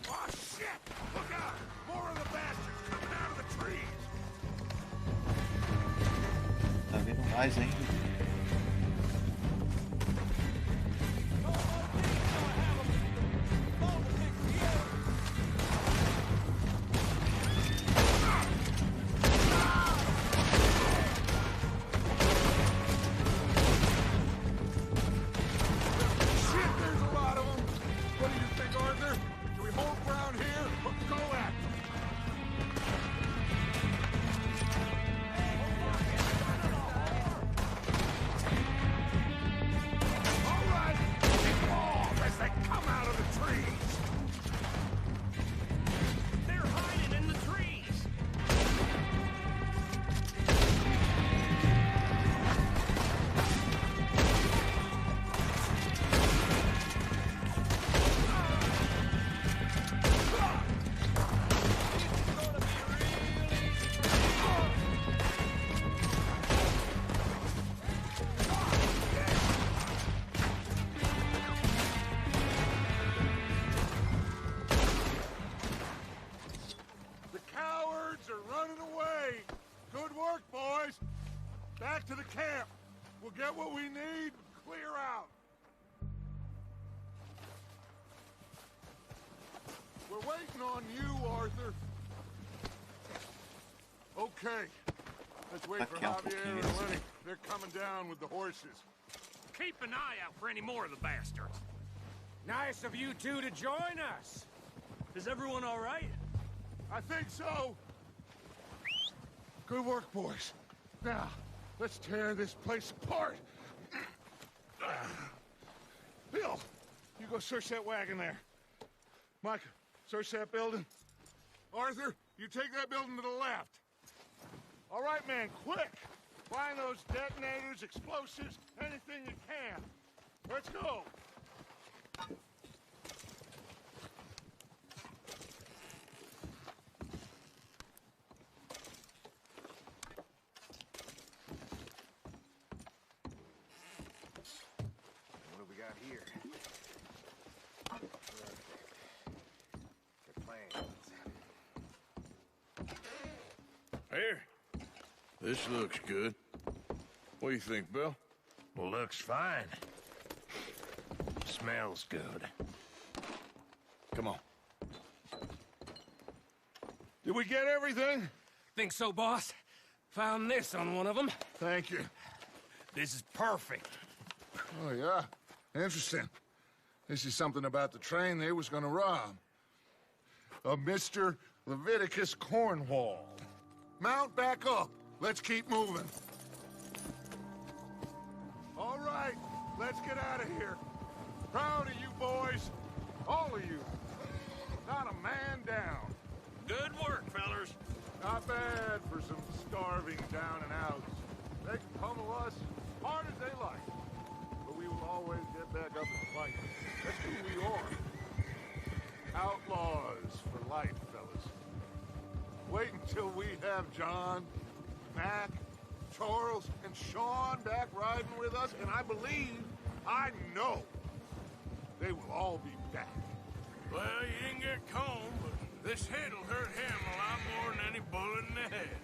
Oh, shit! Look out! More of the bastards coming out of the trees! Tá vindo mais ainda. Back to the camp. We'll get what we need, clear out. We're waiting on you, Arthur. Okay. Let's wait for Javier and Lenny. They're coming down with the horses. Keep an eye out for any more of the bastards. Nice of you two to join us. Is everyone all right? I think so. Good work, boys. Now, let's tear this place apart. Bill, you go search that wagon there. Mike, search that building. Arthur, you take that building to the left. All right, man, quick. Find those detonators, explosives, anything you can. Let's go. What do we got here? Good plans. Here. This looks good. What do you think, Bill? Looks fine. Smells good. Come on. Did we get everything? Think so, boss. Found this on one of them. Thank you. This is perfect. Oh, yeah? Interesting. This is something about the train they was gonna rob. A Mr. Leviticus Cornwall. Mount back up. Let's keep moving. All right, let's get out of here. Proud of you boys. All of you. Not a man down. Good work, fellers. Not bad for some starving down and outs. They can pummel us hard as they like. But we will always get back up and fight. That's who we are. Outlaws for life, fellas. Wait until we have John, Mac, Charles, and Sean back riding with us, and I know, they will all be back. Well, you didn't get Combe, but this hit'll hurt him a lot more than any bullet in the head.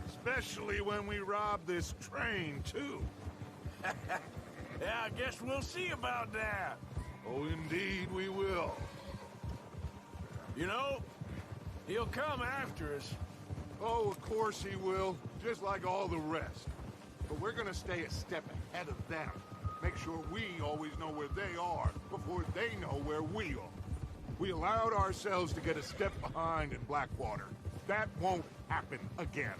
Especially when we rob this train, too. Yeah, I guess we'll see about that. Oh, indeed we will. You know, he'll come after us. Oh, of course he will, just like all the rest. But we're gonna stay a step ahead of them. Make sure we always know where they are before they know where we are. We allowed ourselves to get a step behind in Blackwater. That won't happen again.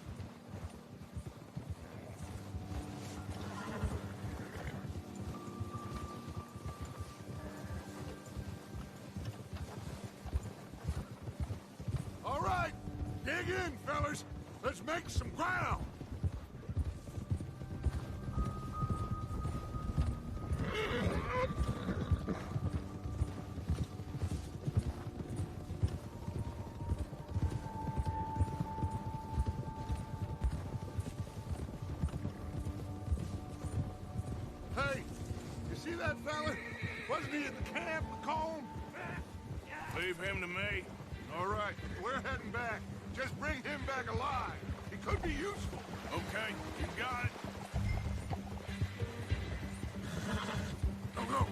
All right, dig in, fellas. Let's make some ground. Hey, you see that fella? Wasn't he at the camp, Combe? Leave him to me. All right, we're heading back. Just bring him back alive. He could be useful. Okay, you got it. Go, go.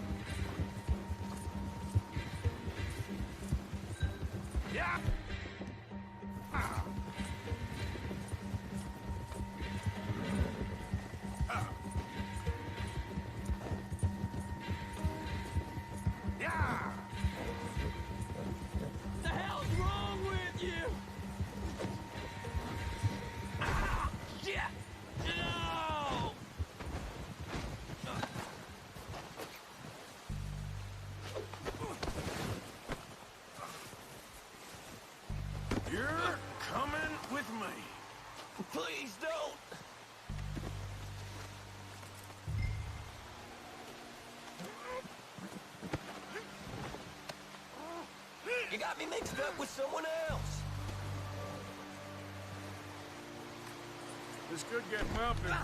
Yeah. Ah. Ah. Yeah. The hell's wrong with you? Ah, shit! No! You're coming with me. Please don't! You got me mixed up with someone else. This could get bumpy.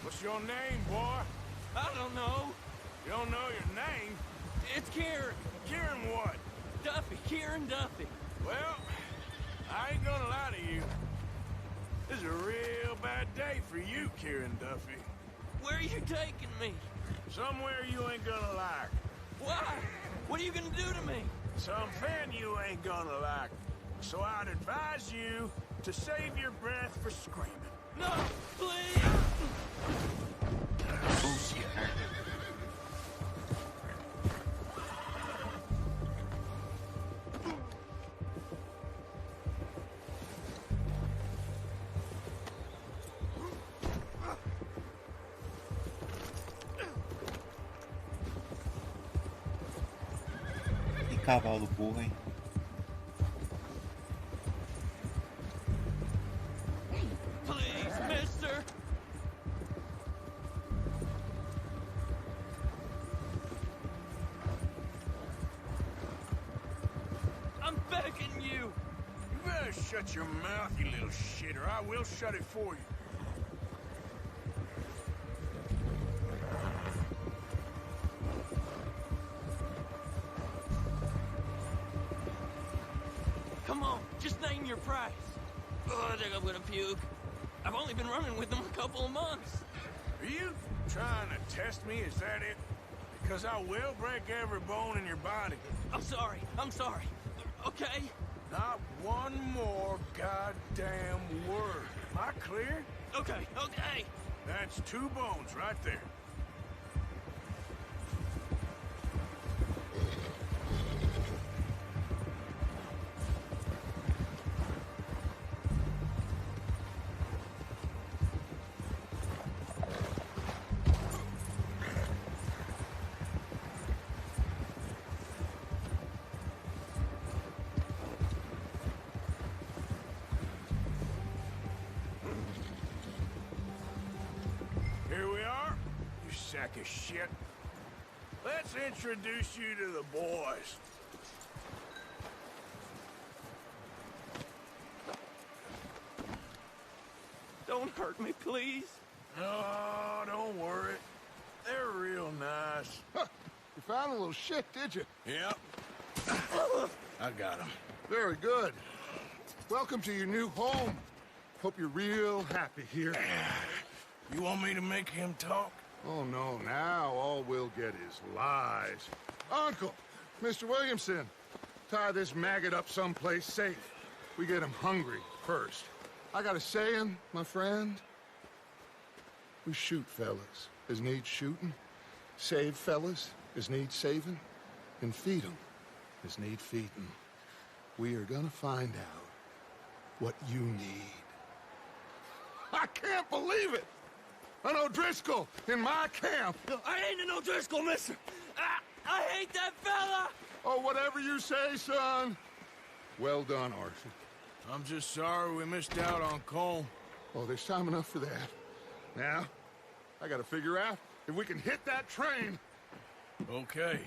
What's your name, boy? I don't know. You don't know your name? It's Kieran. Kieran what? Duffy. Kieran Duffy. Well, I ain't gonna lie to you. This is a real bad day for you, Kieran Duffy. Where are you taking me? Somewhere you ain't gonna like. Why? What are you gonna do to me? Something you ain't gonna like. So I'd advise you to save your breath for screaming. No, please! Que cavalo burro, hein? Please, mister! I'm begging you! You better shut your mouth, you little shit, or I will shut it for you. Come on, just name your price. Oh, I think I'm gonna puke. I've only been running with them a couple of months. Are you trying to test me? Is that it? Because I will break every bone in your body. I'm sorry. I'm sorry. Okay? Not one more goddamn word. Am I clear? Okay, okay. That's 2 bones right there. Here we are, you sack of shit. Let's introduce you to the boys. Don't hurt me, please. Oh, don't worry. They're real nice. Huh. You found a little shit, did you? Yep. I got him. Very good. Welcome to your new home. Hope you're real happy here. You want me to make him talk? Oh, no, now all we'll get is lies. Uncle, Mr. Williamson, tie this maggot up someplace safe. We get him hungry first. I got a saying, my friend. We shoot fellas as need shooting, save fellas as need saving, and feed 'em as need feeding. We are gonna find out what you need. I can't believe it! An O'Driscoll in my camp! I ain't an O'Driscoll, mister! I hate that fella! Oh, whatever you say, son. Well done, Arthur. I'm just sorry we missed out on Cole. Oh, there's time enough for that. Now, I gotta figure out if we can hit that train. Okay.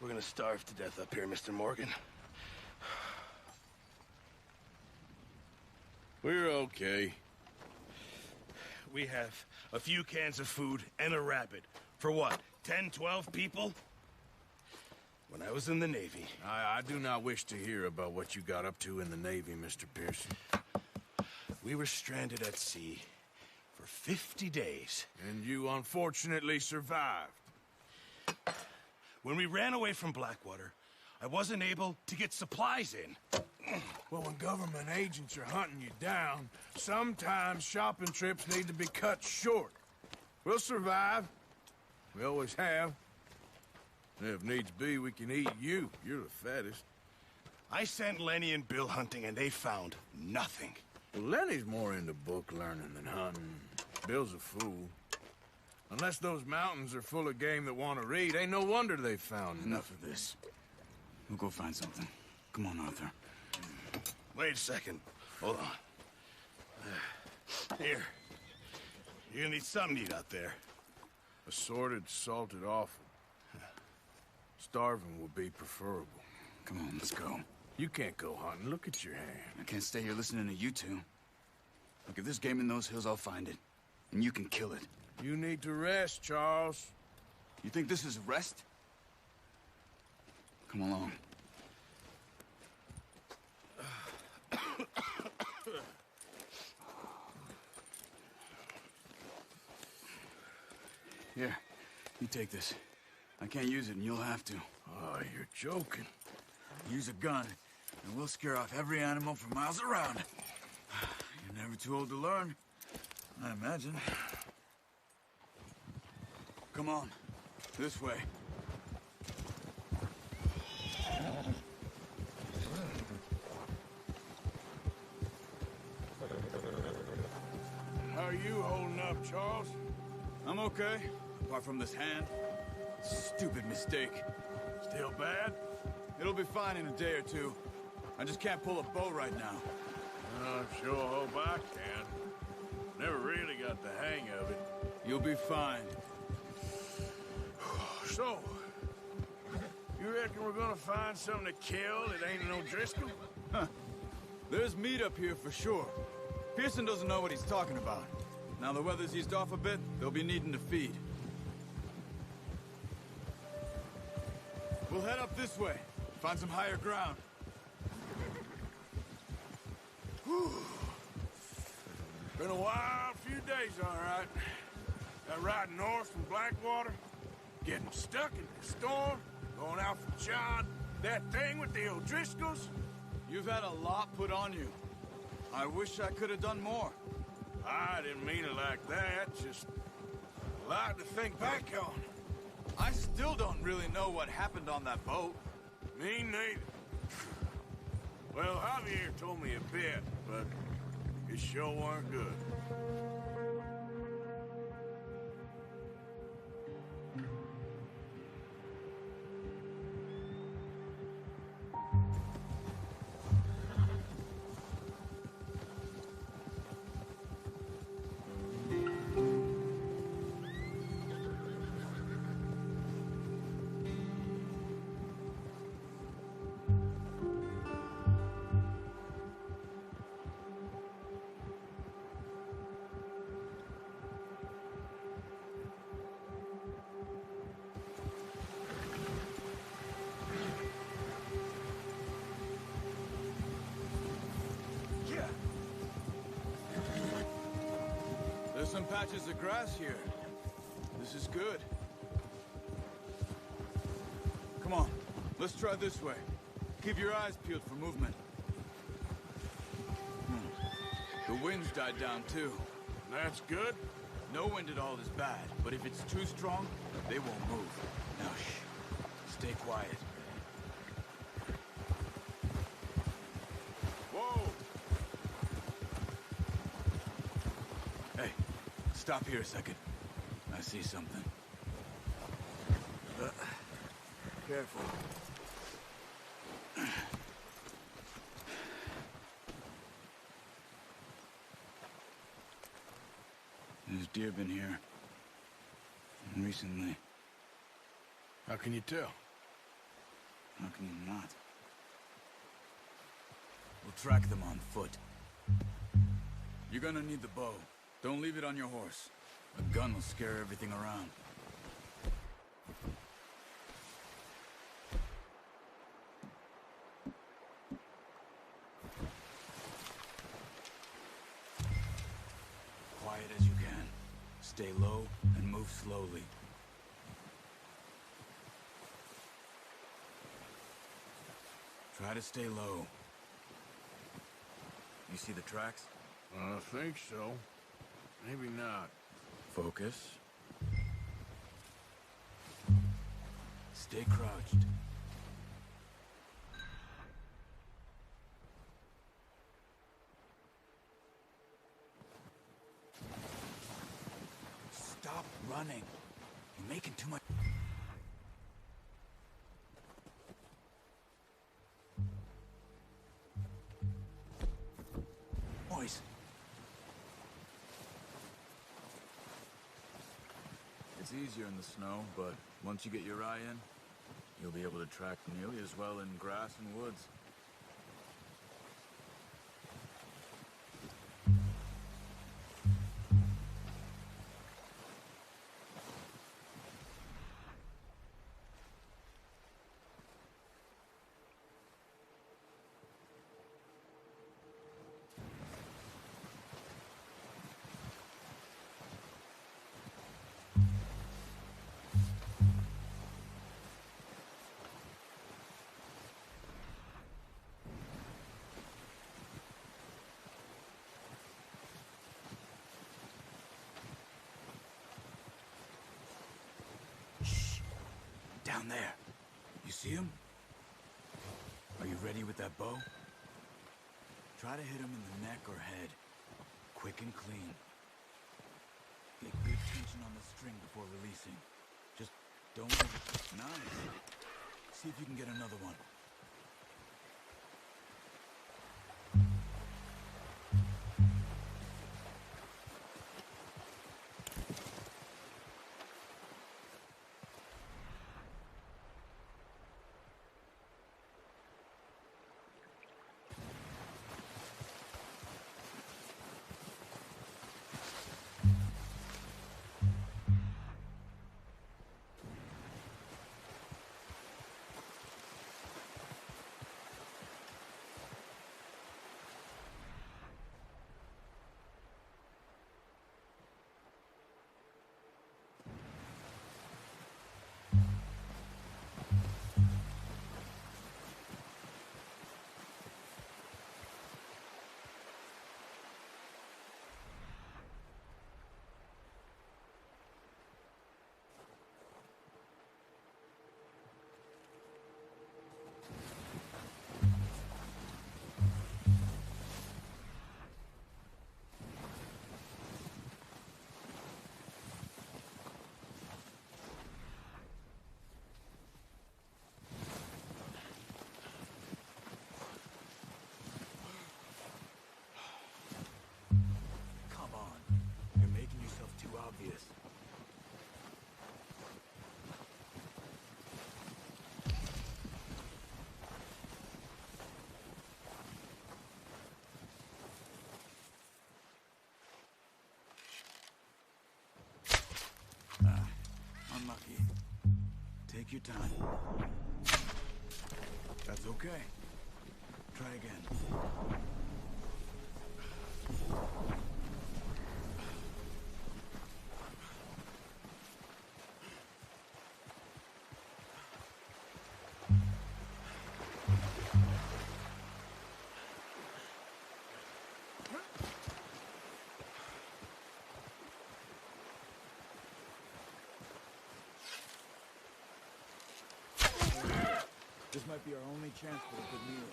We're gonna starve to death up here, Mr. Morgan. We're okay. We have a few cans of food and a rabbit. For what, 10, 12 people? When I was in the Navy... I do not wish to hear about what you got up to in the Navy, Mr. Pearson. We were stranded at sea for 50 days. And you unfortunately survived. When we ran away from Blackwater, I wasn't able to get supplies in. Well, when government agents are hunting you down, sometimes shopping trips need to be cut short. We'll survive. We always have. And if needs be, we can eat you. You're the fattest. I sent Lenny and Bill hunting, and they found nothing. Well, Lenny's more into book learning than hunting. Bill's a fool. Unless those mountains are full of game that want to read, ain't no wonder they found Enough of this. We'll go find something. Come on, Arthur. Wait a second. Hold on. Here. You're gonna need something to eat out there. Assorted, salted offal. Starving would be preferable. Come on, let's go. You can't go hunting. Look at your hand. I can't stay here listening to you two. Look, if there's game in those hills, I'll find it. And you can kill it. You need to rest, Charles. You think this is rest? Come along. Here, you take this. I can't use it, and you'll have to. Oh, you're joking. Use a gun, and we'll scare off every animal for miles around. You're never too old to learn, I imagine. Come on, this way. How are you holding up, Charles? I'm okay, apart from this hand. Stupid mistake. Still bad? It'll be fine in a day or two. I just can't pull a bow right now. I sure hope I can. Never really got the hang of it. You'll be fine. So, you reckon we're gonna find something to kill that ain't no Driscoll? Huh. There's meat up here for sure. Pearson doesn't know what he's talking about. Now the weather's eased off a bit, they'll be needing to feed. We'll head up this way. Find some higher ground. Whew. Been a wild few days, all right. That ride north from Blackwater, getting stuck in the storm, going out from John, that thing with the O'Driscolls. You've had a lot put on you. I wish I could have done more. I didn't mean it like that, just a lot to think back on. I still don't really know what happened on that boat. Me neither. Well, Javier told me a bit, but it sure weren't good. There's some patches of grass here. This is good. Come on, let's try this way. Keep your eyes peeled for movement. The wind's died down too. That's good. No wind at all is bad, but if it's too strong, they won't move. Now shh, stay quiet. Whoa! Hey, stop here a second. I see something. Careful. There's deer been here. Recently. How can you tell? How can you not? We'll track them on foot. You're gonna need the bow. Don't leave it on your horse. A gun will scare everything around. Quiet as you can. Stay low and move slowly. Try to stay low. You see the tracks? I think so. Maybe not. Focus. Stay crouched. Stop running. You're making too much. Noise. It's easier in the snow, but once you get your eye in, you'll be able to track nearly as well in grass and woods. Down there. You see him? Are you ready with that bow? Try to hit him in the neck or head. Quick and clean. Get good tension on the string before releasing. Just don't... Nice. See if you can get another one. Unlucky. Take your time. That's okay. Try again. This might be our only chance for a good meal.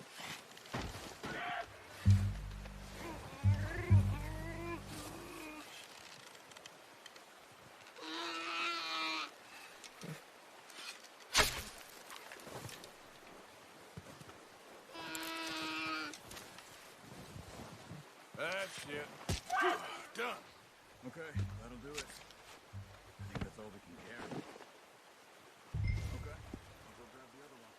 That's it. Done. Okay, that'll do it. I think that's all we can carry. Okay, I'll go grab the other one.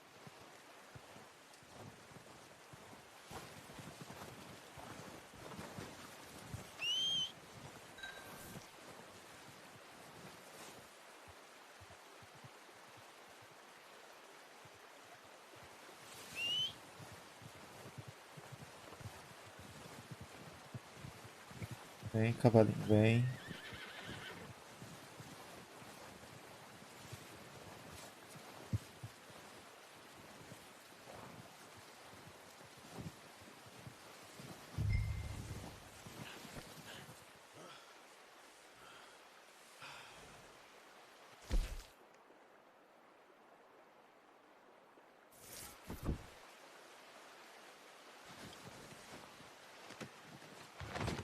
Vem, cavalinho, vem.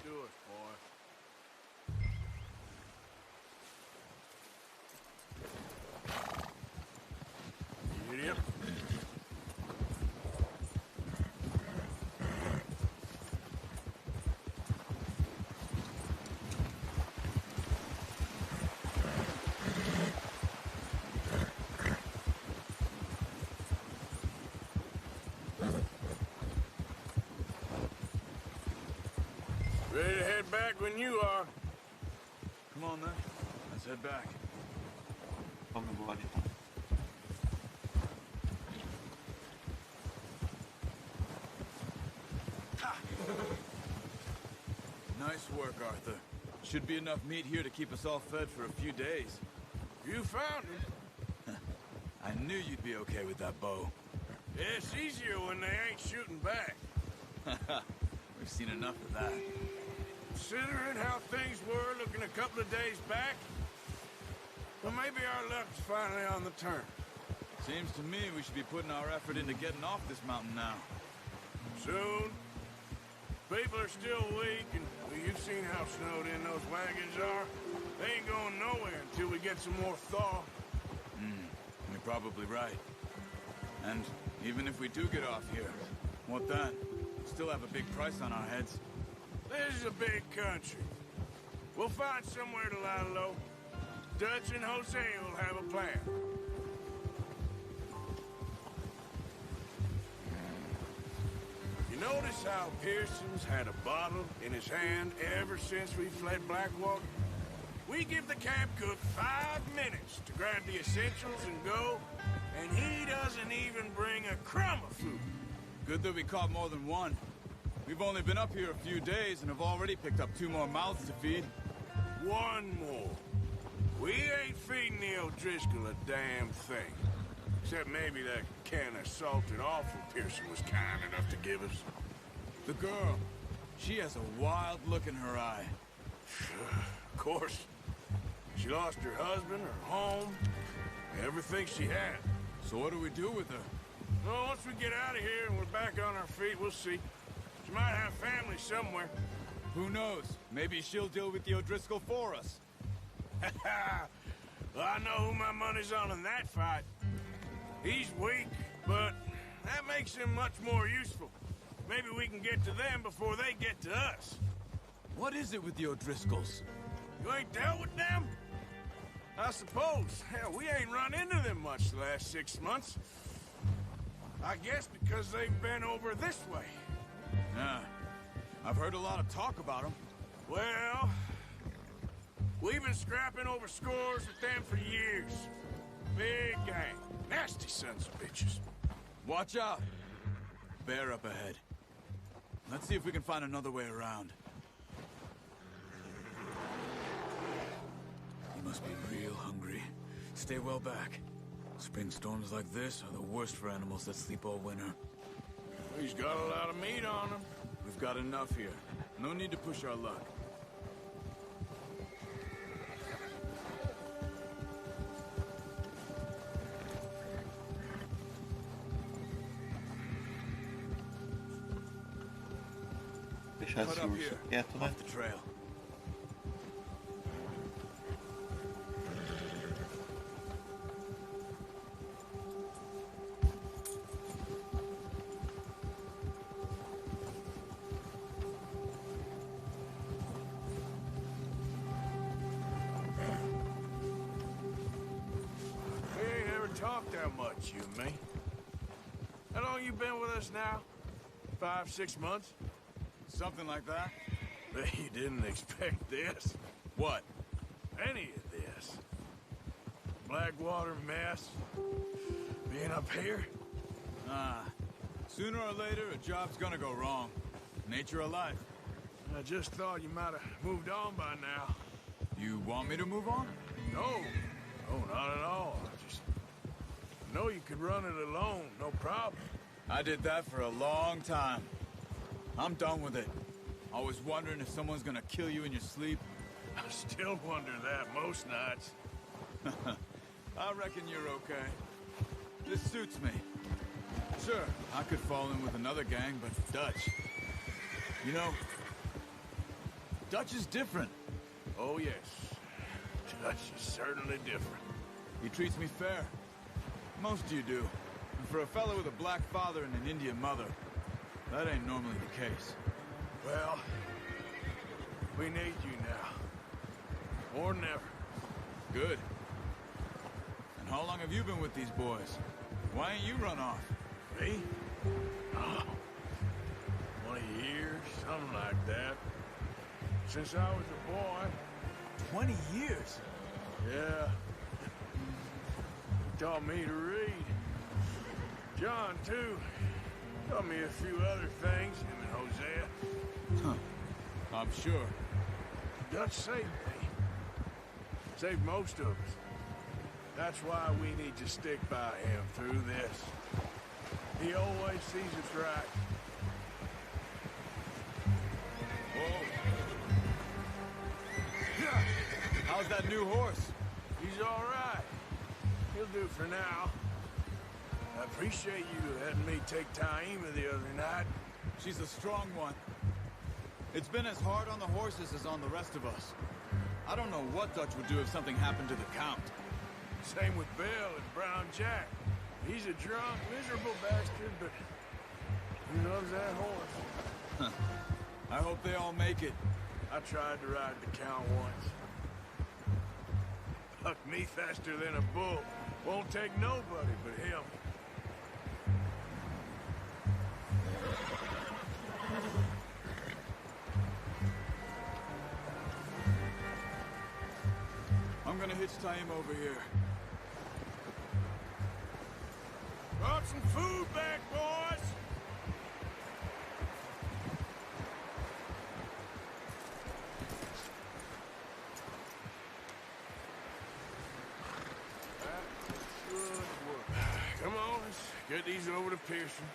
Do it, boy. Idiot. Ready to head back when you are. Come on then. Let's head back. Vamos embora então. Nice work, Arthur. Should be enough meat here to keep us all fed for a few days. You found him. I knew you'd be okay with that bow. It's easier when they ain't shooting back. We've seen enough of that. Considering how things were looking a couple of days back, well, maybe our luck's finally on the turn. Seems to me we should be putting our effort into getting off this mountain now. Soon. People are still weak, and well, you've seen how snowed in those wagons are. They ain't going nowhere until we get some more thaw. You're probably right. And even if we do get off here, what then? Still have a big price on our heads. This is a big country. We'll find somewhere to lie low. Dutch and Jose will have a plan. You notice how Pearson's had a bottle in his hand ever since we fled Blackwater? We give the camp cook 5 minutes to grab the essentials and go, and he doesn't even bring a crumb of food. Good that we caught more than one. We've only been up here a few days and have already picked up 2 more mouths to feed. 1 more. We ain't feeding the O'Driscoll a damn thing. Except maybe that can of salted offal Pearson was kind enough to give us. The girl. She has a wild look in her eye. Of course. She lost her husband, her home, everything she had. So what do we do with her? Well, once we get out of here and we're back on our feet, we'll see. She might have family somewhere. Who knows? Maybe she'll deal with the O'Driscoll for us. Well, I know who my money's on in that fight. He's weak, but that makes him much more useful. Maybe we can get to them before they get to us. What is it with the O'Driscolls? You ain't dealt with them? I suppose. Hell, we ain't run into them much the last 6 months. I guess because they've been over this way. Yeah. I've heard a lot of talk about them. Well, We've been scrapping over scores with them for years. Big gang. Nasty sons of bitches. Watch out! Bear up ahead. Let's see if we can find another way around. You must be real hungry. Stay well back. Spring storms like this are the worst for animals that sleep all winter. He's got a lot of meat on him. We've got enough here. No need to push our luck. Deixar esse urso quieto, né? Off the trail. We ain't ever talked that much, you and me. How long you been with us now? 5, 6 months? Something like that? Bet you didn't expect this. What? Any of this. Blackwater mess. Being up here. Sooner or later, a job's gonna go wrong. Nature of life. I just thought you might have moved on by now. You want me to move on? No. No, not at all. I just know you could run it alone, no problem. I did that for a long time. I'm done with it. Always wondering if someone's gonna kill you in your sleep. I still wonder that most nights. I reckon you're okay. This suits me. Sure, I could fall in with another gang, but Dutch... You know, Dutch is different. Oh, yes. Dutch is certainly different. He treats me fair. Most of you do. And for a fellow with a black father and an Indian mother, that ain't normally the case. Well, we need you now. More than ever. Good. And how long have you been with these boys? Why ain't you run off? Me? Oh, 20 years, something like that. Since I was a boy. 20 years? Yeah. He taught me to read. John, too. Taught me a few other things, him and Hosea. Huh. I'm sure. Dutch saved me. Saved most of us. That's why we need to stick by him through this. He always sees us right. Whoa. How's that new horse? He's all right. He'll do for now. I appreciate you letting me take Taima the other night. She's a strong one. It's been as hard on the horses as on the rest of us. I don't know what Dutch would do if something happened to the Count. Same with Bill and Brown Jack. He's a drunk, miserable bastard, but he loves that horse. I hope they all make it. I tried to ride the Count once. Bucked me faster than a bull. Won't take nobody but him. I'm gonna hitch Taima over here. Brought some food back, boys! Come on, let's get these over to Pearson.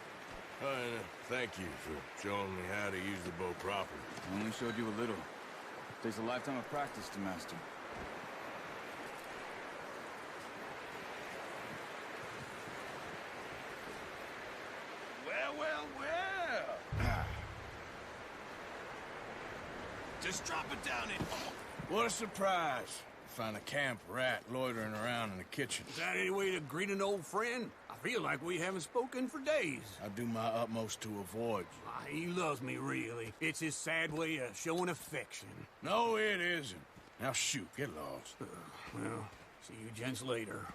And thank you for showing me how to use the bow properly. I only showed you a little. Takes a lifetime of practice to master. Well. Just drop it down in. What a surprise. Find a camp rat loitering around in the kitchen. Is that any way to greet an old friend? I feel like we haven't spoken for days. I do my utmost to avoid you. He loves me, really. It's his sad way of showing affection. No, it isn't. Now shoot, get lost. Well, see you gents later.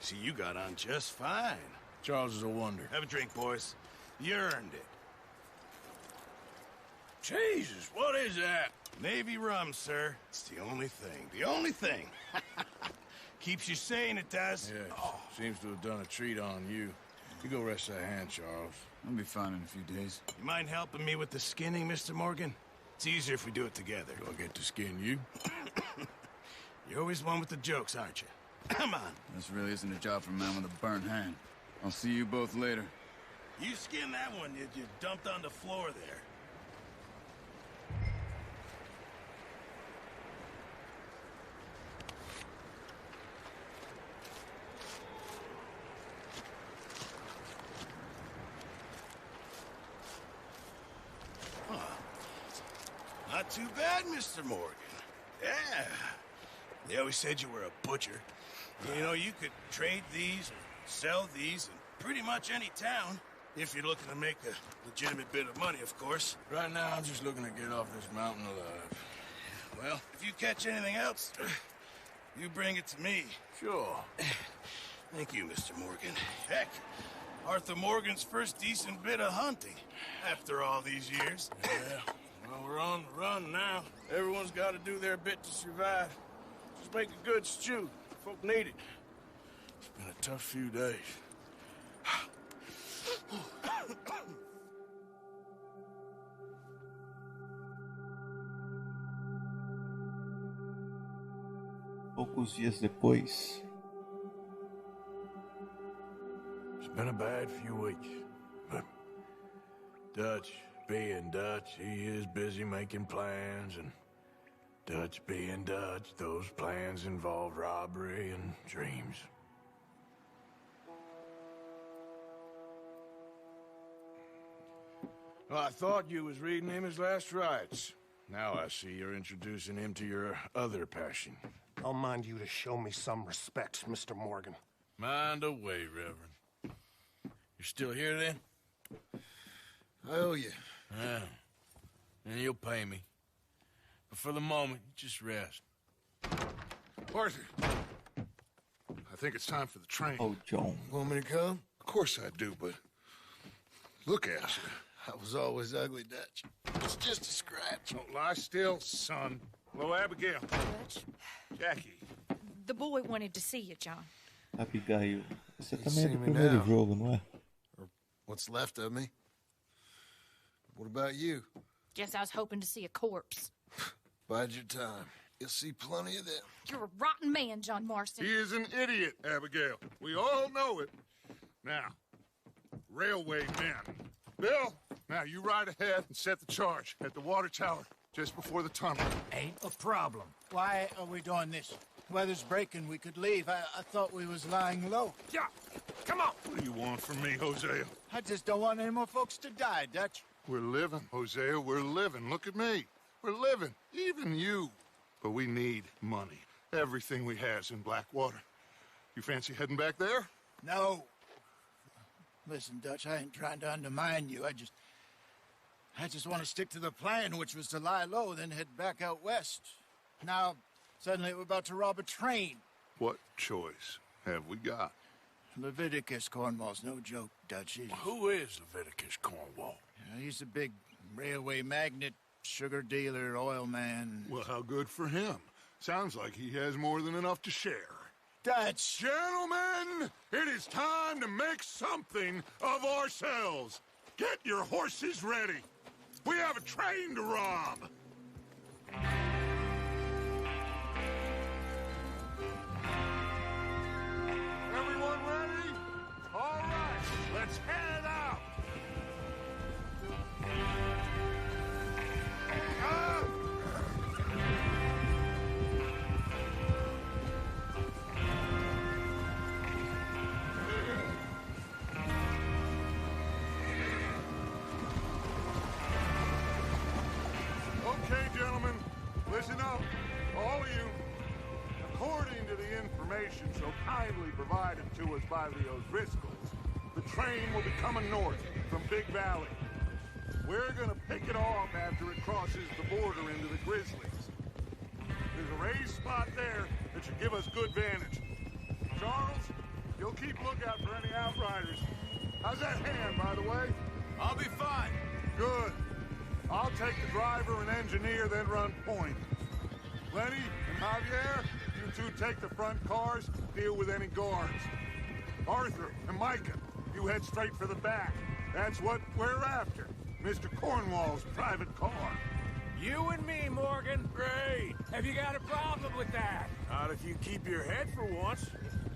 See, you got on just fine. Charles is a wonder. Have a drink, boys. You earned it. Jesus, what is that? Navy rum, sir. It's the only thing. The only thing. Keeps you sane, it does. Yeah, seems to have done a treat on you. You go rest that hand, Charles. I'll be fine in a few days. You mind helping me with the skinning, Mr. Morgan? It's easier if we do it together. Do I get to skin you? You're always one with the jokes, aren't you? Come on. This really isn't a job for a man with a burnt hand. I'll see you both later. You skinned that one you dumped on the floor there. Not too bad, Mr. Morgan. Yeah. They always said you were a butcher. You know, you could trade these or sell these in pretty much any town. If you're looking to make a legitimate bit of money, of course. Right now, I'm just looking to get off this mountain alive. Well, if you catch anything else, you bring it to me. Sure. Thank you, Mr. Morgan. Heck, Arthur Morgan's first decent bit of hunting after all these years. Yeah. Well, we're on the run now. Everyone's got to do their bit to survive. Just make a good stew. Folk need it. It's been a tough few days. Poucos dias depois. It's been a bad few weeks, but Dutch being Dutch, he is busy making plans, and Dutch being Dutch, those plans involve robbery and dreams. Well, I thought you was reading him his last rites. Now I see you're introducing him to your other passion. I'll mind you to show me some respect, Mr. Morgan. Mind away, Reverend. You're still here, then? I owe you. Yeah. And you'll pay me. But for the moment, just rest. Arthur, I think it's time for the train. Oh, John. Want me to come? Of course I do, but look at you. I was always ugly, Dutch. It's just a scratch. Don't lie still, son. Hello, Abigail. Dutch, Jackie. the boy wanted to see you, John. Abigail. Você também é see do me primeiro now. jogo, não é? Or what's left of me. What about you? Guess I was hoping to see a corpse. Bide your time. You'll see plenty of them. You're a rotten man, John Marston. He is an idiot, Abigail. We all know it. Now, railway men. Bill, now you ride ahead and set the charge at the water tower just before the tunnel. Ain't a problem. Why are we doing this? Weather's breaking, we could leave. I thought we was lying low. Yeah, come on. What do you want from me, Hosea? I just don't want any more folks to die, Dutch. We're living, Hosea, we're living. Look at me. We're living, even you. But we need money. Everything we has in Blackwater. You fancy heading back there? No. Listen, Dutch, I ain't trying to undermine you. I just want to stick to the plan, which was to lie low, then head back out west. Now, suddenly we're about to rob a train. What choice have we got? Leviticus Cornwall's no joke, Dutch. Who is Leviticus Cornwall? He's a big railway magnate, sugar dealer, oil man. Well, how good for him. Sounds like he has more than enough to share. Dutch! Gentlemen, it is time to make something of ourselves. Get your horses ready. We have a train to rob. Everyone ready? All right, let's head out. Okay, gentlemen, listen up, all of you. According to the information so kindly provided to us by the O'Driscolls, the train will be coming north from Big Valley. We're gonna pick it off after it crosses the border into the Grizzlies. There's a raised spot there that should give us good vantage. Charles, you'll keep lookout for any outriders. How's that hand, by the way? I'll be fine. Good. I'll take the driver and engineer, then run point. Lenny and Javier, you two take the front cars, deal with any guards. Arthur and Micah, you head straight for the back. That's what we're after. Mr. Cornwall's private car. You and me, Morgan. Great. Have you got a problem with that? Not if you keep your head for once.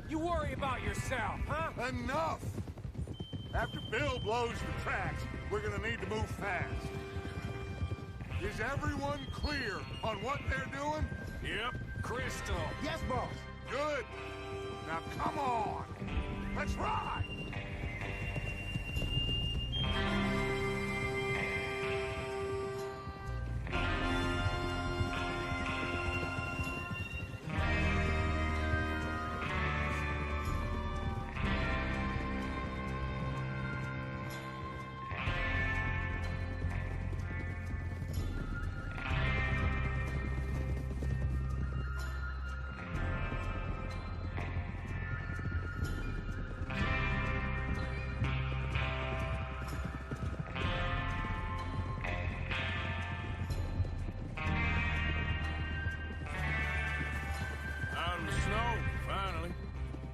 You worry about yourself, huh? Enough! After Bill blows the tracks, we're gonna need to move fast. Is everyone clear on what they're doing? Yep. Crystal. Yes, boss. Good. Now come on. Let's ride.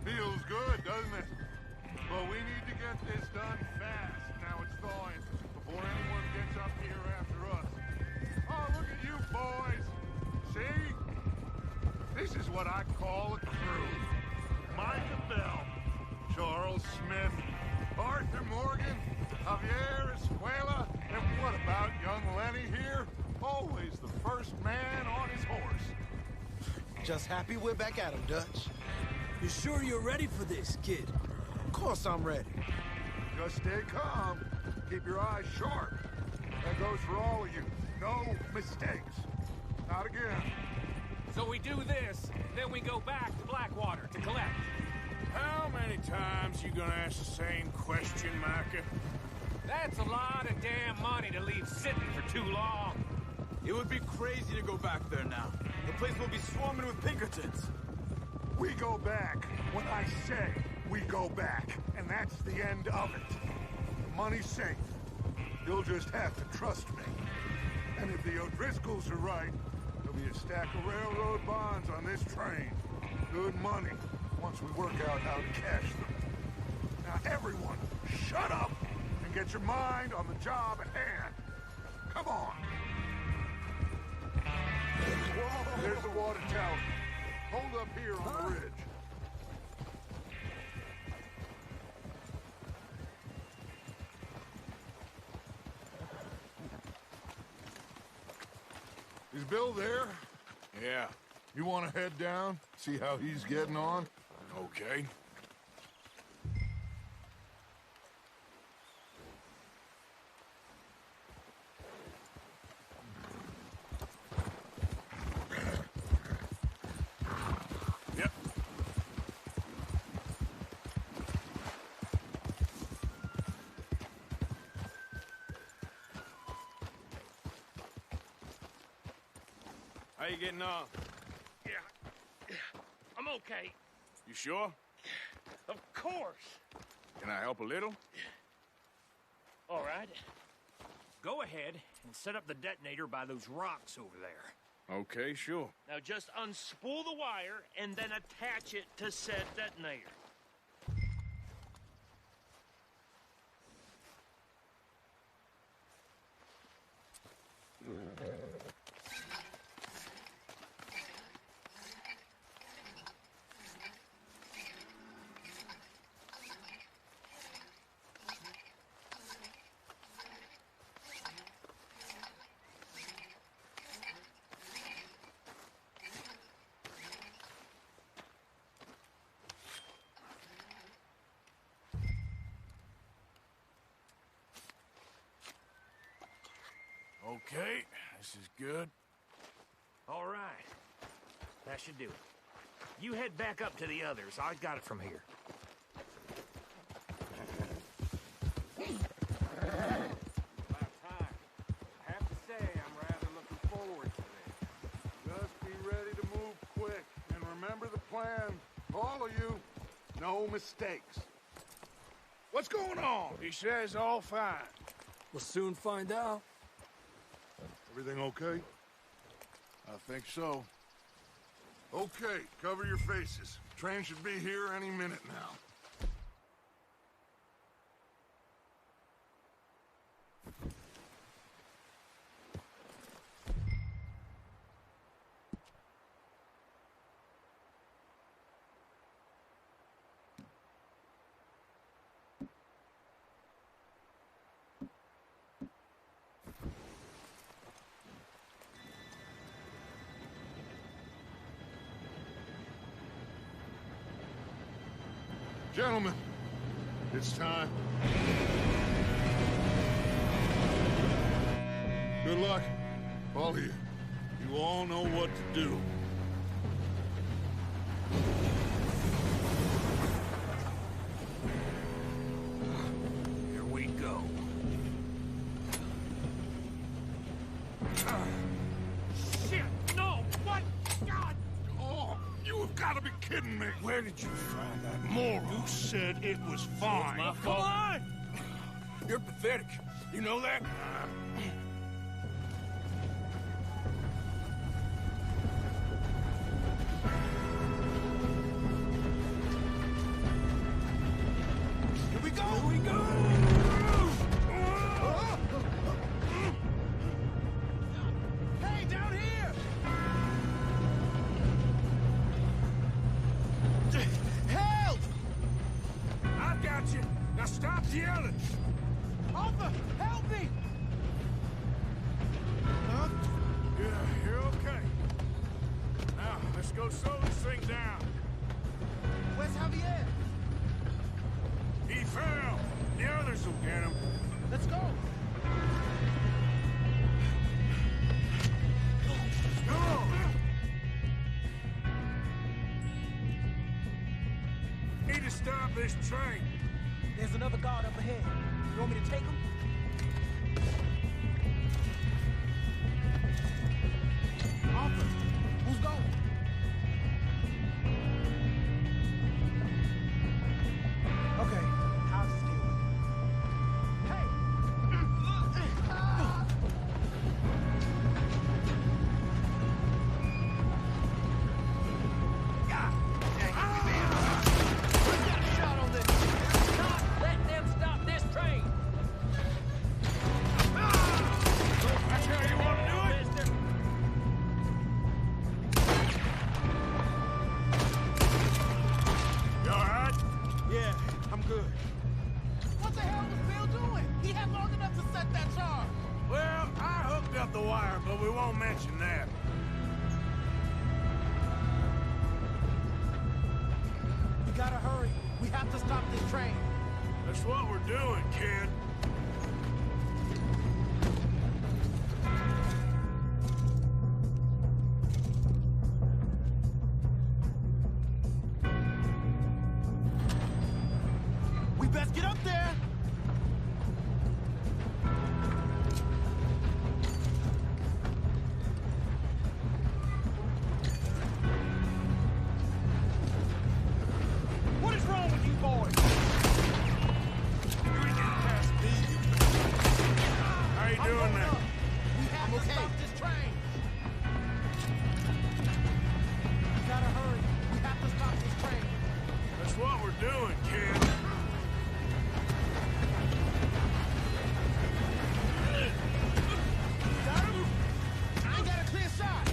Feels good, doesn't it? But we need to get this done fast. Now it's thawing before anyone gets up here after us. Oh, look at you boys. See? This is what I call a crew. Micah Bell, Charles Smith, Arthur Morgan, Javier Escuela, and what about young Lenny here? Always the first man on his horse. Just happy we're back at him, Dutch. You sure you're ready for this, kid? Of course I'm ready. Just stay calm. Keep your eyes sharp. That goes for all of you. No mistakes. Not again. So we do this, then we go back to Blackwater to collect. How many times you gonna ask the same question, Micah? That's a lot of damn money to leave sitting for too long. It would be crazy to go back there now. The place will be swarming with Pinkertons. We go back when I say we go back, and that's the end of it. The money's safe. You'll just have to trust me. And if the O'Driscolls are right, there'll be a stack of railroad bonds on this train. Good money, once we work out how to cash them. Now everyone, shut up and get your mind on the job at hand. Come on. There's the water tower. Hold up here on the ridge. Is Bill there? Yeah. You want to head down? See how he's getting on? Okay. Yep. How you getting on? I'm okay. You sure? Of course. Can I help a little? All right. Go ahead and set up the detonator by those rocks over there. Okay, sure. Now just unspool the wire and then attach it to said detonator. Okay, this is good. All right. That should do it. You head back up to the others. I got it from here. About time. I have to say, I'm rather looking forward to this. Just be ready to move quick. And remember the plan. All of you, no mistakes. What's going on? He says all fine. We'll soon find out. Everything okay? I think so. Okay, cover your faces. Train should be here any minute now. Gentlemen, it's time. Good luck, all of you. You all know what to do. Here we go. Shit! No! What? God! Oh, you have got to be kidding me! Where did you find that? Moral said it was fine. My fault. Come on! You're pathetic. You know that? Here we go! Here we go! Hey, down here! Help! I've got you. Now stop yelling. Arthur, help me! Huh? Yeah, you're okay. Now, let's go slow this thing down. Where's Javier? He fell. The others will get him. Let's go! Need to stop this train. There's another guard up ahead. You want me to take him? Arthur, who's going? Okay, I'll just deal with it. Hey! Shot on this. Not let them stop this train. That's how you want to do it? Mister. You all right? Yeah, I'm good. What the hell was Bill doing? He had long enough to set that charge. Well, I hooked up the wire, but we won't mention that. We gotta hurry. We have to stop this train. That's what we're doing, kid. We best get up there. What is wrong with you boys? How you doing now? We have to stop this train. We gotta hurry. We have to stop this train. That's what we're doing, kid. Got him? I ain't got a clear shot.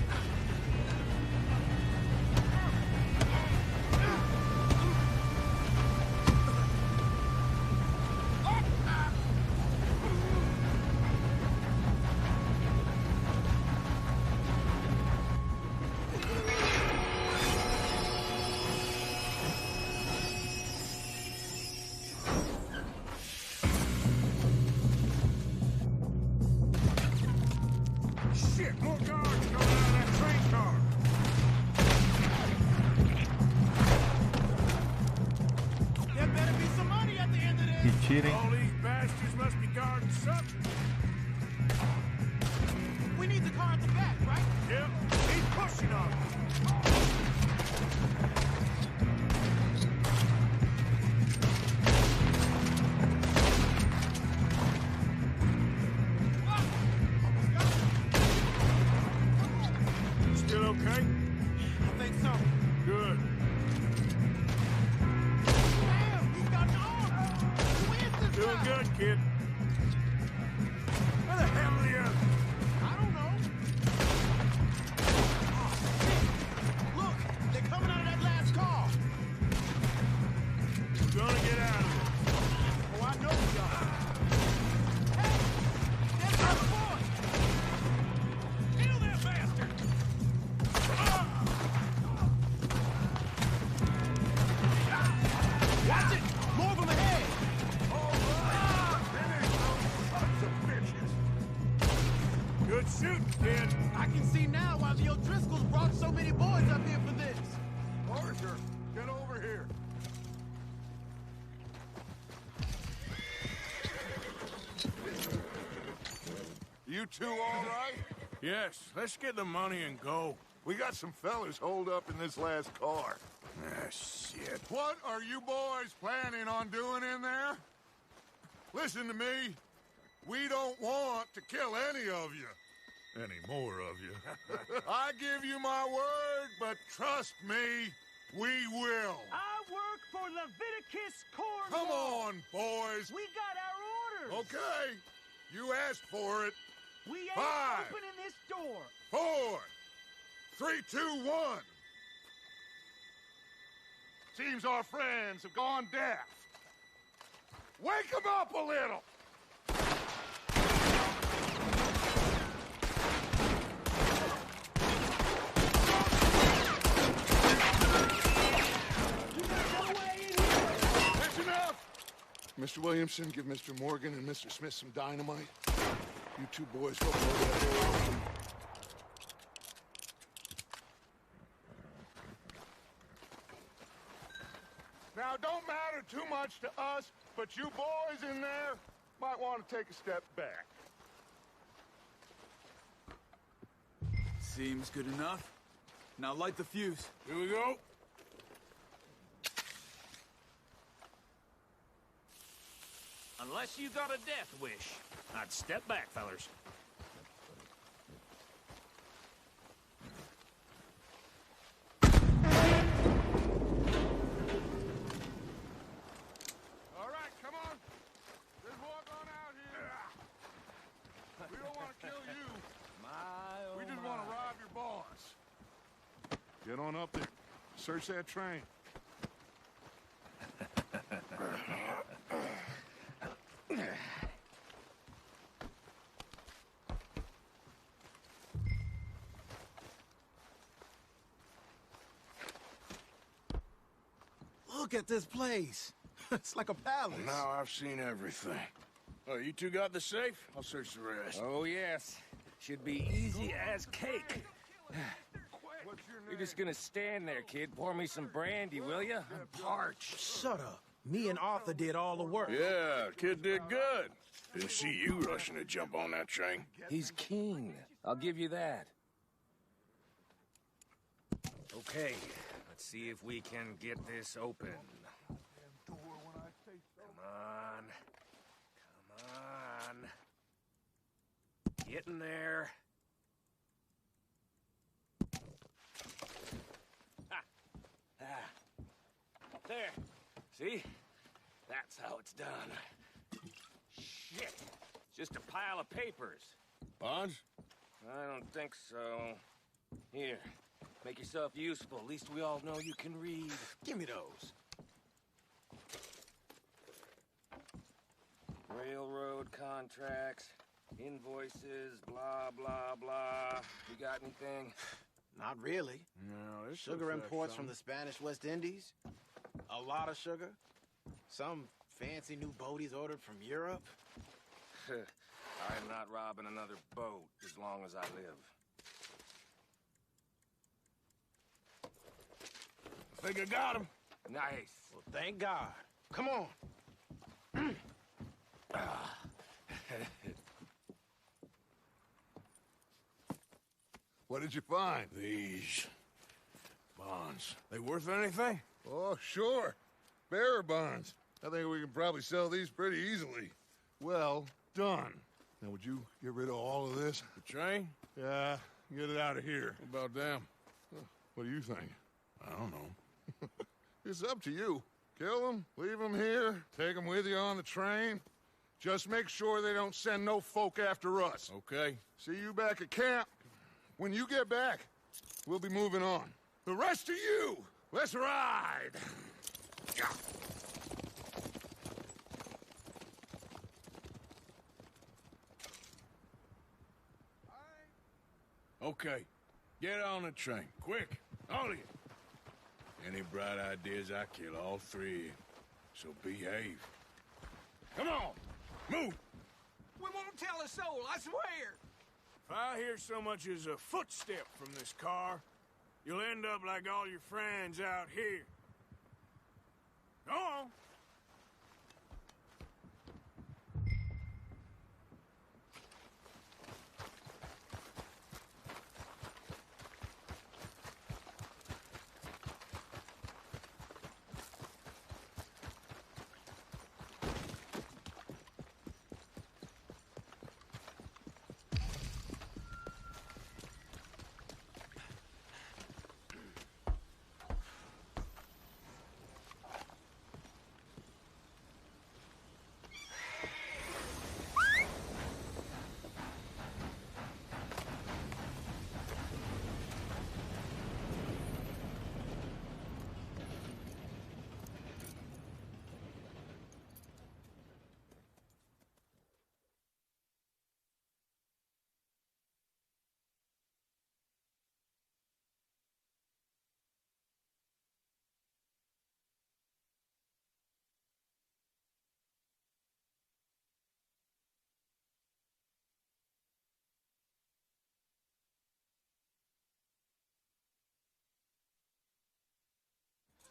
Shit, more guards coming out of that train car. There better be some money at the end of this. Retirem. All these bastards must be guarding something. We need the car at the back, right? Yep, keep pushing on it. something. Good. Damn, he's got an arm! Who is this Doing guy? good, kid. Where the hell are you? I don't know. Oh, look, they're coming out of that last car. We're gonna get out of here. Oh, I know we are. Hey, there's our boy. Kill that bastard! Watch it! More of them ahead! Good shooting, kid. I can see now why the O'Driscolls brought so many boys up here for this. Arthur, get over here. You two all right? Yes, let's get the money and go. We got some fellas holed up in this last car. Ah, shit. What are you boys planning on doing in there? Listen to me. We don't want to kill any of you. Any more of you. I give you my word, but trust me, we will. I work for Leviticus Cornwall. Come on, boys. We got our orders. Okay. You asked for it. We ain't 5, opening this door. 4, 3, 2, 1. Seems our friends have gone deaf. Wake them up a little. That's enough. Mr. Williamson, give Mr. Morgan and Mr. Smith some dynamite. You two boys go blow that door open. Now, don't matter too much to us, but you boys in there might want to take a step back. Seems good enough. Now light the fuse. Here we go. Unless you got a death wish, I'd step back, fellers. All right, come on. Let's walk on out here. We don't want to kill you. We just want to rob your boss. Get on up there. Search that train. Look at this place. It's like a palace. Now I've seen everything. Oh, you two got the safe? I'll search the rest. Oh, yes. Should be easy as cake. You're just gonna stand there, kid. Pour me some brandy, will ya? I'm parched. Shut up. Me and Arthur did all the work. Yeah, kid did good. Didn't see you rushing to jump on that train. He's king. I'll give you that. Okay, let's see if we can get this open. Come on. Come on. Get in there. There. See? That's how it's done. Shit. It's just a pile of papers. Bonds? I don't think so. Here. Make yourself useful. At least we all know you can read. Give me those. Railroad contracts, invoices, blah, blah, blah. You got anything? Not really. No, this Sugar imports from the Spanish West Indies. A lot of sugar. Some fancy new boat he's ordered from Europe. I'm not robbing another boat as long as I live. I think I got him. Nice. Well, thank God. Come on. What did you find? These bonds. They worth anything? Oh, sure. Bearer bonds. I think we can probably sell these pretty easily. Well done. Now, would you get rid of all of this? The train? Yeah, get it out of here. What about them? What do you think? I don't know. It's up to you. Kill them, leave them here, take them with you on the train. Just make sure they don't send no folk after us. Okay. See you back at camp. When you get back, we'll be moving on. The rest of you, let's ride! Okay. Get on the train. Quick. All of you. Any bright ideas, I kill all three of you. So behave. Come on! Move! We won't tell a soul, I swear! If I hear so much as a footstep from this car, you'll end up like all your friends out here. Go on!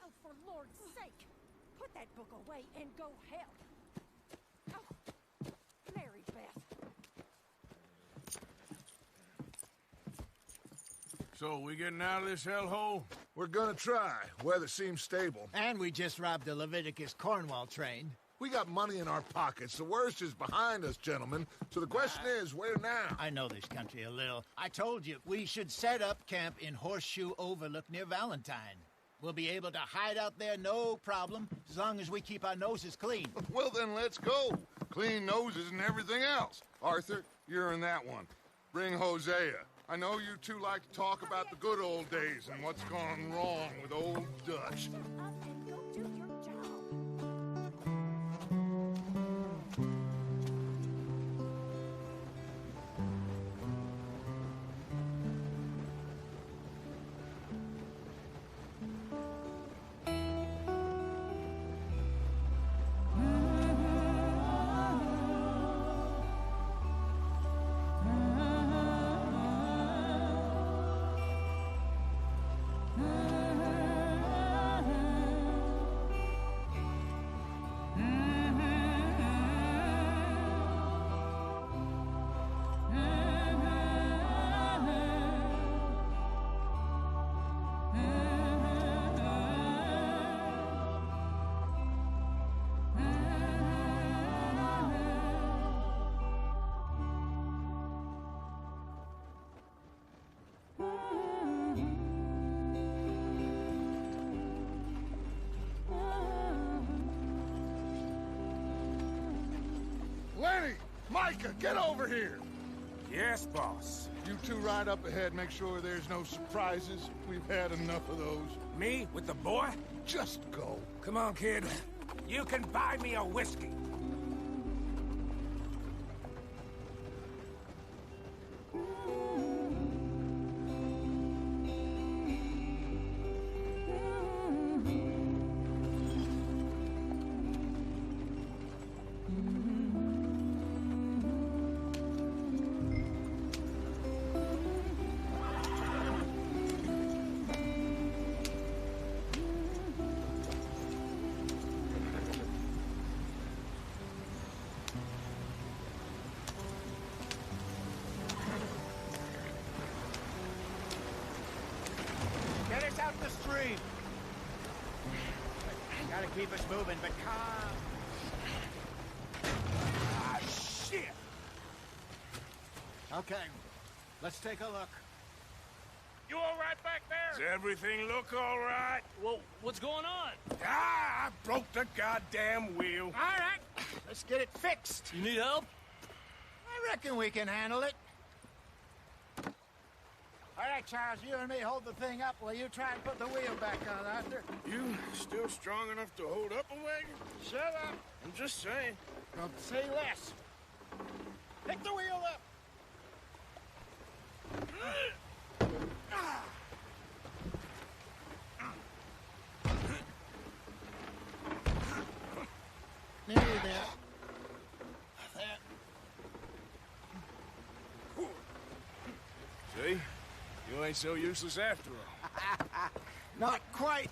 Oh, for Lord's sake, put that book away and go help. Oh, Mary Beth. So, we getting out of this hellhole? We're gonna try. Weather seems stable. And we just robbed the Leviticus Cornwall train. We got money in our pockets. The worst is behind us, gentlemen. So the question is, where now? I know this country a little. I told you, we should set up camp in Horseshoe Overlook near Valentine. We'll be able to hide out there, no problem, as long as we keep our noses clean. Well, then let's go. Clean noses and everything else. Arthur, you're in that one. Bring Hosea. I know you two like to talk about the good old days and what's gone wrong with old Dutch. Lenny! Micah, get over here! Yes, boss. You two ride up ahead, make sure there's no surprises. We've had enough of those. Me with the boy? Just go. Come on, kid. You can buy me a whiskey. Get us out the stream. Gotta keep us moving, but calm. Ah, shit! Okay, let's take a look. You all right back there? Does everything look all right? Well, what's going on? Ah, I broke the goddamn wheel. All right, let's get it fixed. You need help? I reckon we can handle it. All right, Charles, you and me hold the thing up while you try and put the wheel back on, Arthur. You still strong enough to hold up a wagon? Shut up. I'm just saying. Don't say less. Pick the wheel up. Nearly there. See? You ain't so useless after all. Not quite.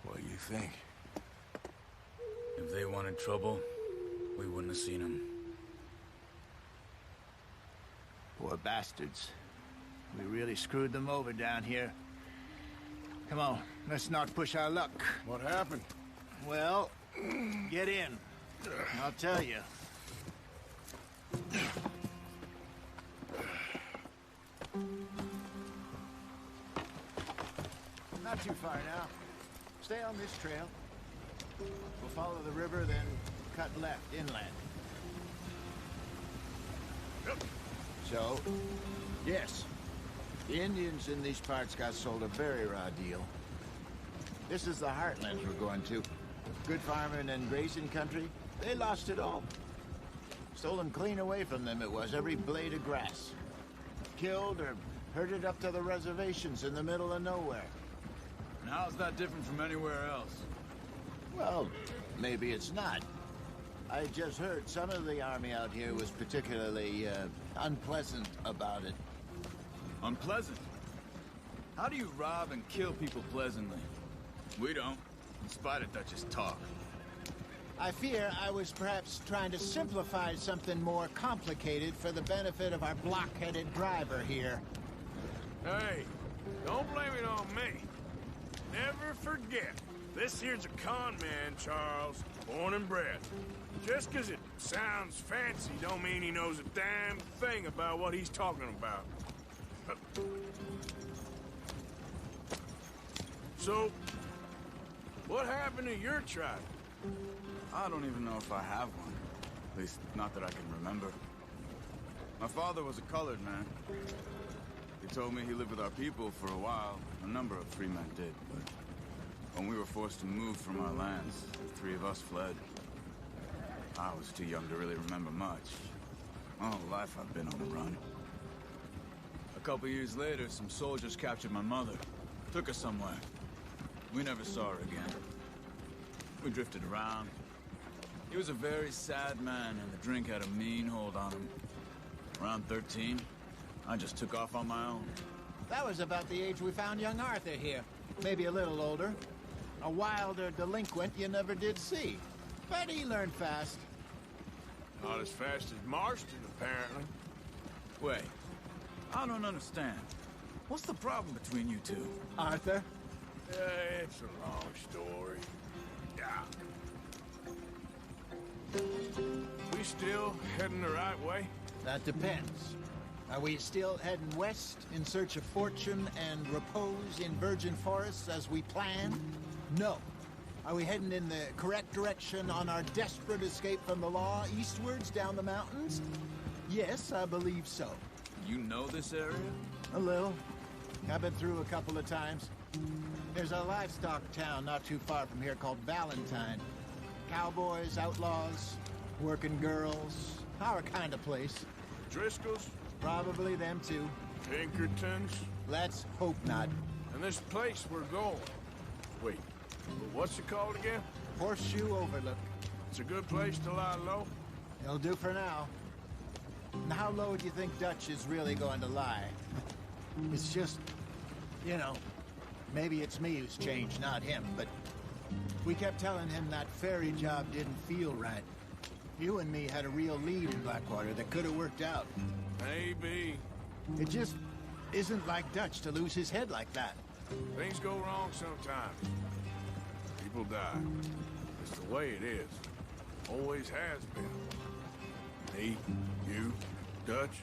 What do you think? If they wanted trouble, we wouldn't have seen them. Poor bastards. We really screwed them over down here. Come on, let's not push our luck. What happened? Well, get in. I'll tell you. Not too far now. Stay on this trail. We'll follow the river, then cut left inland. So, yes, the Indians in these parts got sold a very raw deal. This is the heartlands we're going to. Good farming and grazing country, they lost it all. Stolen clean away from them it was, every blade of grass. Killed or herded up to the reservations in the middle of nowhere. And how's that different from anywhere else? Well, maybe it's not. I just heard some of the army out here was particularly, unpleasant about it. Unpleasant? How do you rob and kill people pleasantly? We don't, in spite of Dutch's talk. I fear I was perhaps trying to simplify something more complicated for the benefit of our block-headed driver here. Hey, don't blame it on me. Never forget, this here's a con man, Charles, born and bred. Just 'cause it sounds fancy don't mean he knows a damn thing about what he's talking about. So, what happened to your tribe? I don't even know if I have one. At least, not that I can remember. My father was a colored man. He told me he lived with our people for a while. A number of free men did, but when we were forced to move from our lands, the three of us fled. I was too young to really remember much. My whole life I've been on the run. A couple years later, some soldiers captured my mother. Took her somewhere. We never saw her again. We drifted around. He was a very sad man, and the drink had a mean hold on him. Around 13, I just took off on my own. That was about the age we found young Arthur here. Maybe a little older. A wilder delinquent you never did see. But he learned fast. Not as fast as Marston, apparently. Wait, I don't understand. What's the problem between you two? Arthur? It's a long story. Yeah. We still heading the right way? That depends. Are we still heading west in search of fortune and repose in virgin forests as we planned? No. Are we heading in the correct direction on our desperate escape from the law eastwards down the mountains? Yes, I believe so. You know this area? A little. I've been through a couple of times. There's a livestock town not too far from here called Valentine. Cowboys, outlaws, working girls, our kind of place. Driscoll's? Probably them too. Pinkertons? Let's hope not. And this place we're going. Wait, what's it called again? Horseshoe Overlook. It's a good place to lie low? It'll do for now. And how low do you think Dutch is really going to lie? It's just, you know, maybe it's me who's changed, not him, but we kept telling him that ferry job didn't feel right. You and me had a real lead in Blackwater that could have worked out. Maybe. It just isn't like Dutch to lose his head like that. Things go wrong sometimes. people die. It's the way it is. Always has been. Me, you, Dutch.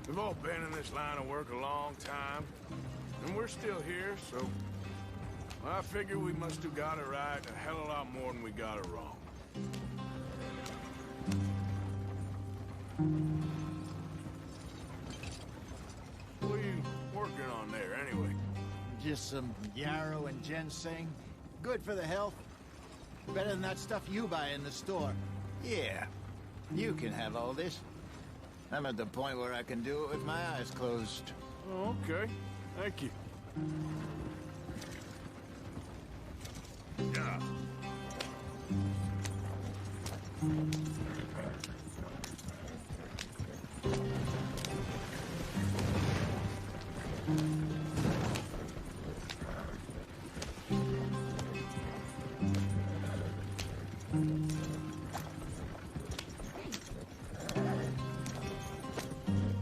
We've all been in this line of work a long time. And we're still here, so... I figure we must have got it right a hell of a lot more than we got it wrong. What are you working on there, anyway? Just some yarrow and ginseng. Good for the health. Better than that stuff you buy in the store. Yeah, you can have all this. I'm at the point where I can do it with my eyes closed. Oh, okay. Thank you. Yeah.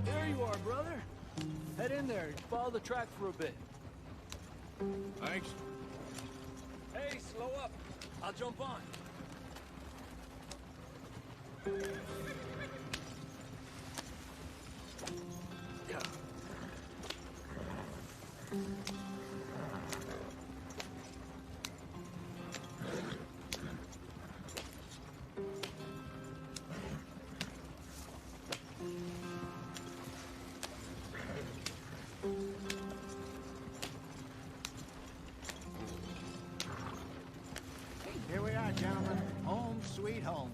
There you are, brother. Head in there and follow the track for a bit. Thanks. Hey, slow up. I'll jump on. Yeah. Here we are, gentlemen. Home sweet home.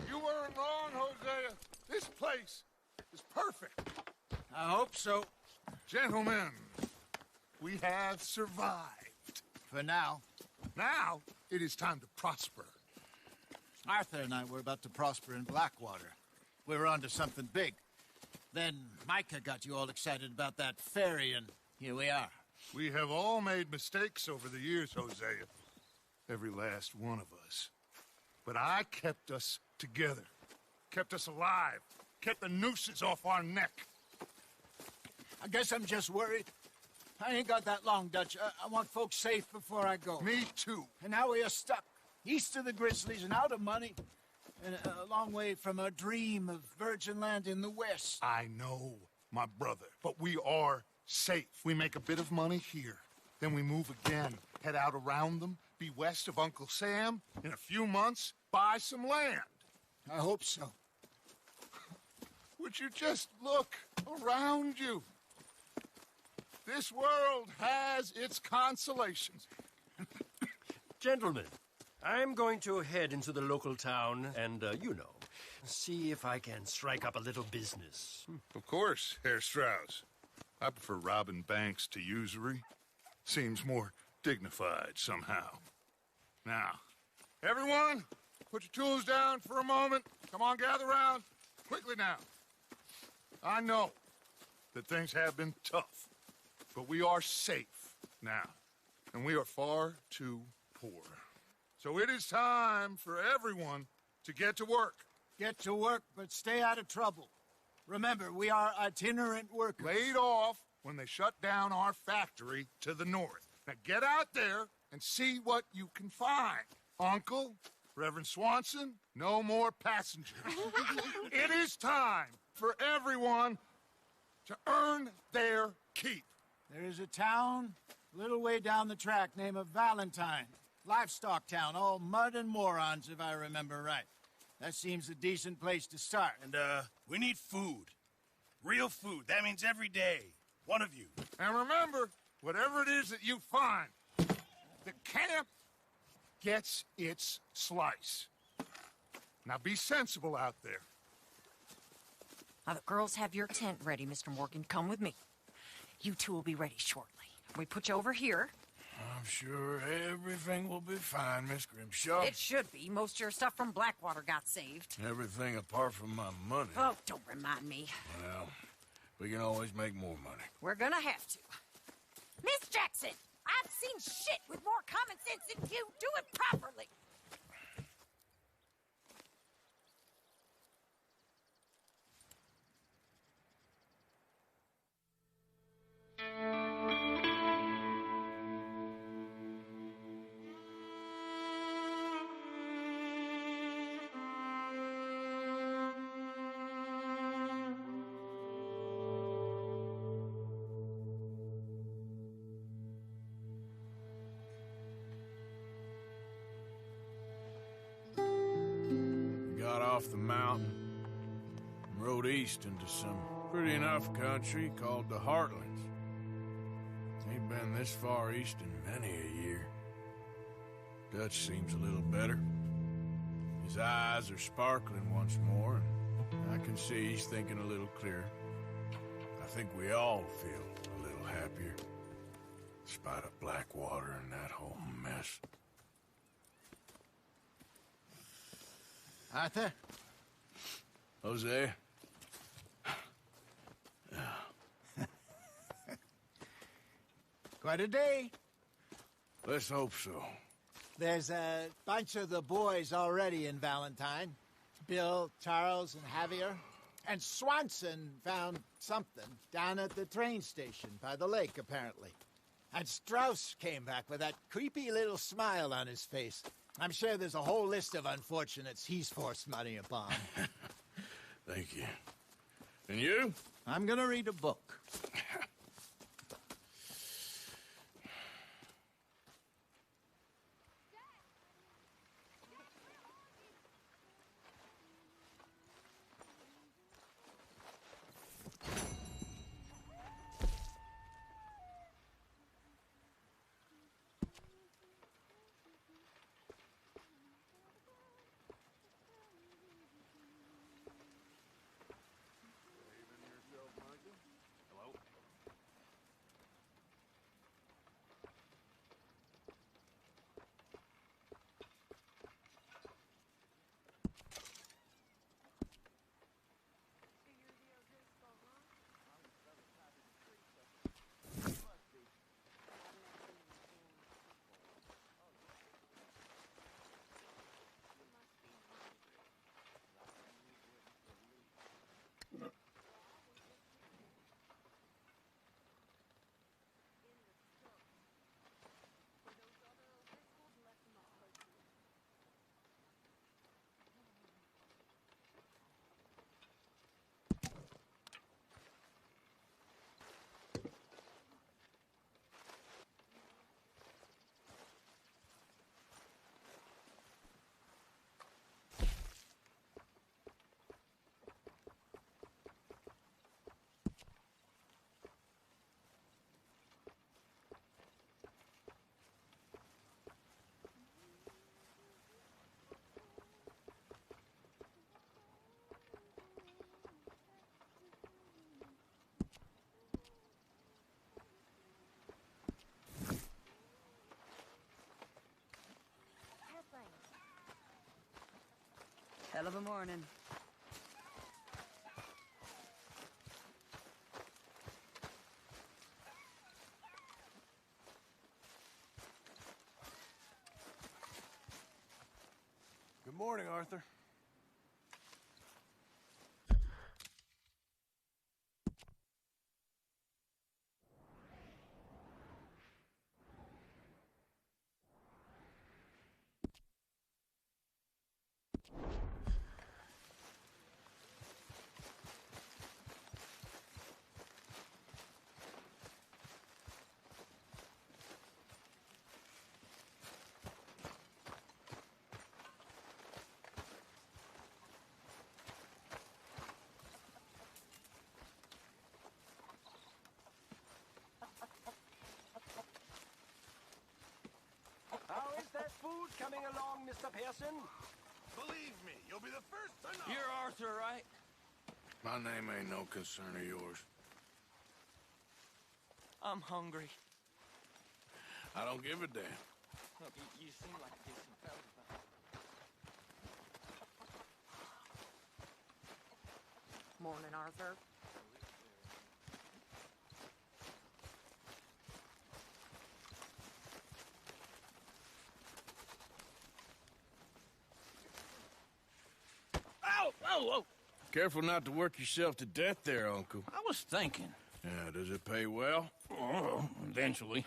You weren't wrong, Hosea. This place is perfect. I hope so. Gentlemen, we have survived. For now. Now, it is time to prosper. Arthur and I were about to prosper in Blackwater. We were onto something big. Then Micah got you all excited about that ferry, and here we are. We have all made mistakes over the years, Hosea. Every last one of us. But I kept us together. Kept us alive. Kept the nooses off our neck. I guess I'm just worried. I ain't got that long, Dutch. I want folks safe before I go. Me too. And now we are stuck. East of the Grizzlies and out of money. And a long way from our dream of virgin land in the west. I know, my brother. But we are safe. We make a bit of money here. Then we move again. Head out around them. Be west of Uncle Sam. In a few months, buy some land. I hope so. Would you just look around you? This world has its consolations. Gentlemen, I'm going to head into the local town and, see if I can strike up a little business. Of course, Herr Strauss. I prefer robbing banks to usury. Seems more dignified somehow. Now, everyone, put your tools down for a moment. Come on, gather round. Quickly now. I know that things have been tough, but we are safe now, and we are far too poor. So it is time for everyone to get to work. Get to work, but stay out of trouble. Remember, we are itinerant workers. Laid off when they shut down our factory to the north. Now get out there and see what you can find. Uncle, Reverend Swanson, no more passengers. It is time for everyone to earn their keep. There is a town a little way down the track named Valentine. Livestock town, all mud and morons, if I remember right. That seems a decent place to start. And, we need food. Real food. That means every day. One of you. And remember, whatever it is that you find, the camp gets its slice. Now be sensible out there. Now, the girls have your tent ready, Mr. Morgan. Come with me. You two will be ready shortly. We put you over here. I'm sure everything will be fine, Miss Grimshaw. It should be. Most of your stuff from Blackwater got saved. Everything apart from my money. Oh, don't remind me. Well, we can always make more money. We're gonna have to. Miss Jackson, I've seen shit with more common sense than you. Do it properly. Got off the mountain and rode east into some pretty enough country called the Heartlands. Ain't been this far east in many a year. Dutch seems a little better. His eyes are sparkling once more, and I can see he's thinking a little clearer. I think we all feel a little happier, despite of Blackwater and that whole mess. Arthur? Jose? Quite a day. Let's hope so. There's a bunch of the boys already in Valentine. Bill, Charles, and Javier. And Swanson found something down at the train station by the lake, apparently. And Strauss came back with that creepy little smile on his face. I'm sure there's a whole list of unfortunates he's forced money upon. Thank you. And you? I'm gonna read a book. Hell of a morning. Good morning, Arthur. How is that food coming along, Mr. Pearson? Believe me, you'll be the first to know. You're Arthur, right? My name ain't no concern of yours. I'm hungry. I don't give a damn. Look, you seem like a decent fellow, but... Morning, Arthur. Ow! Whoa, whoa! Careful not to work yourself to death there, Uncle. I was thinking. Yeah, does it pay well? Oh, eventually.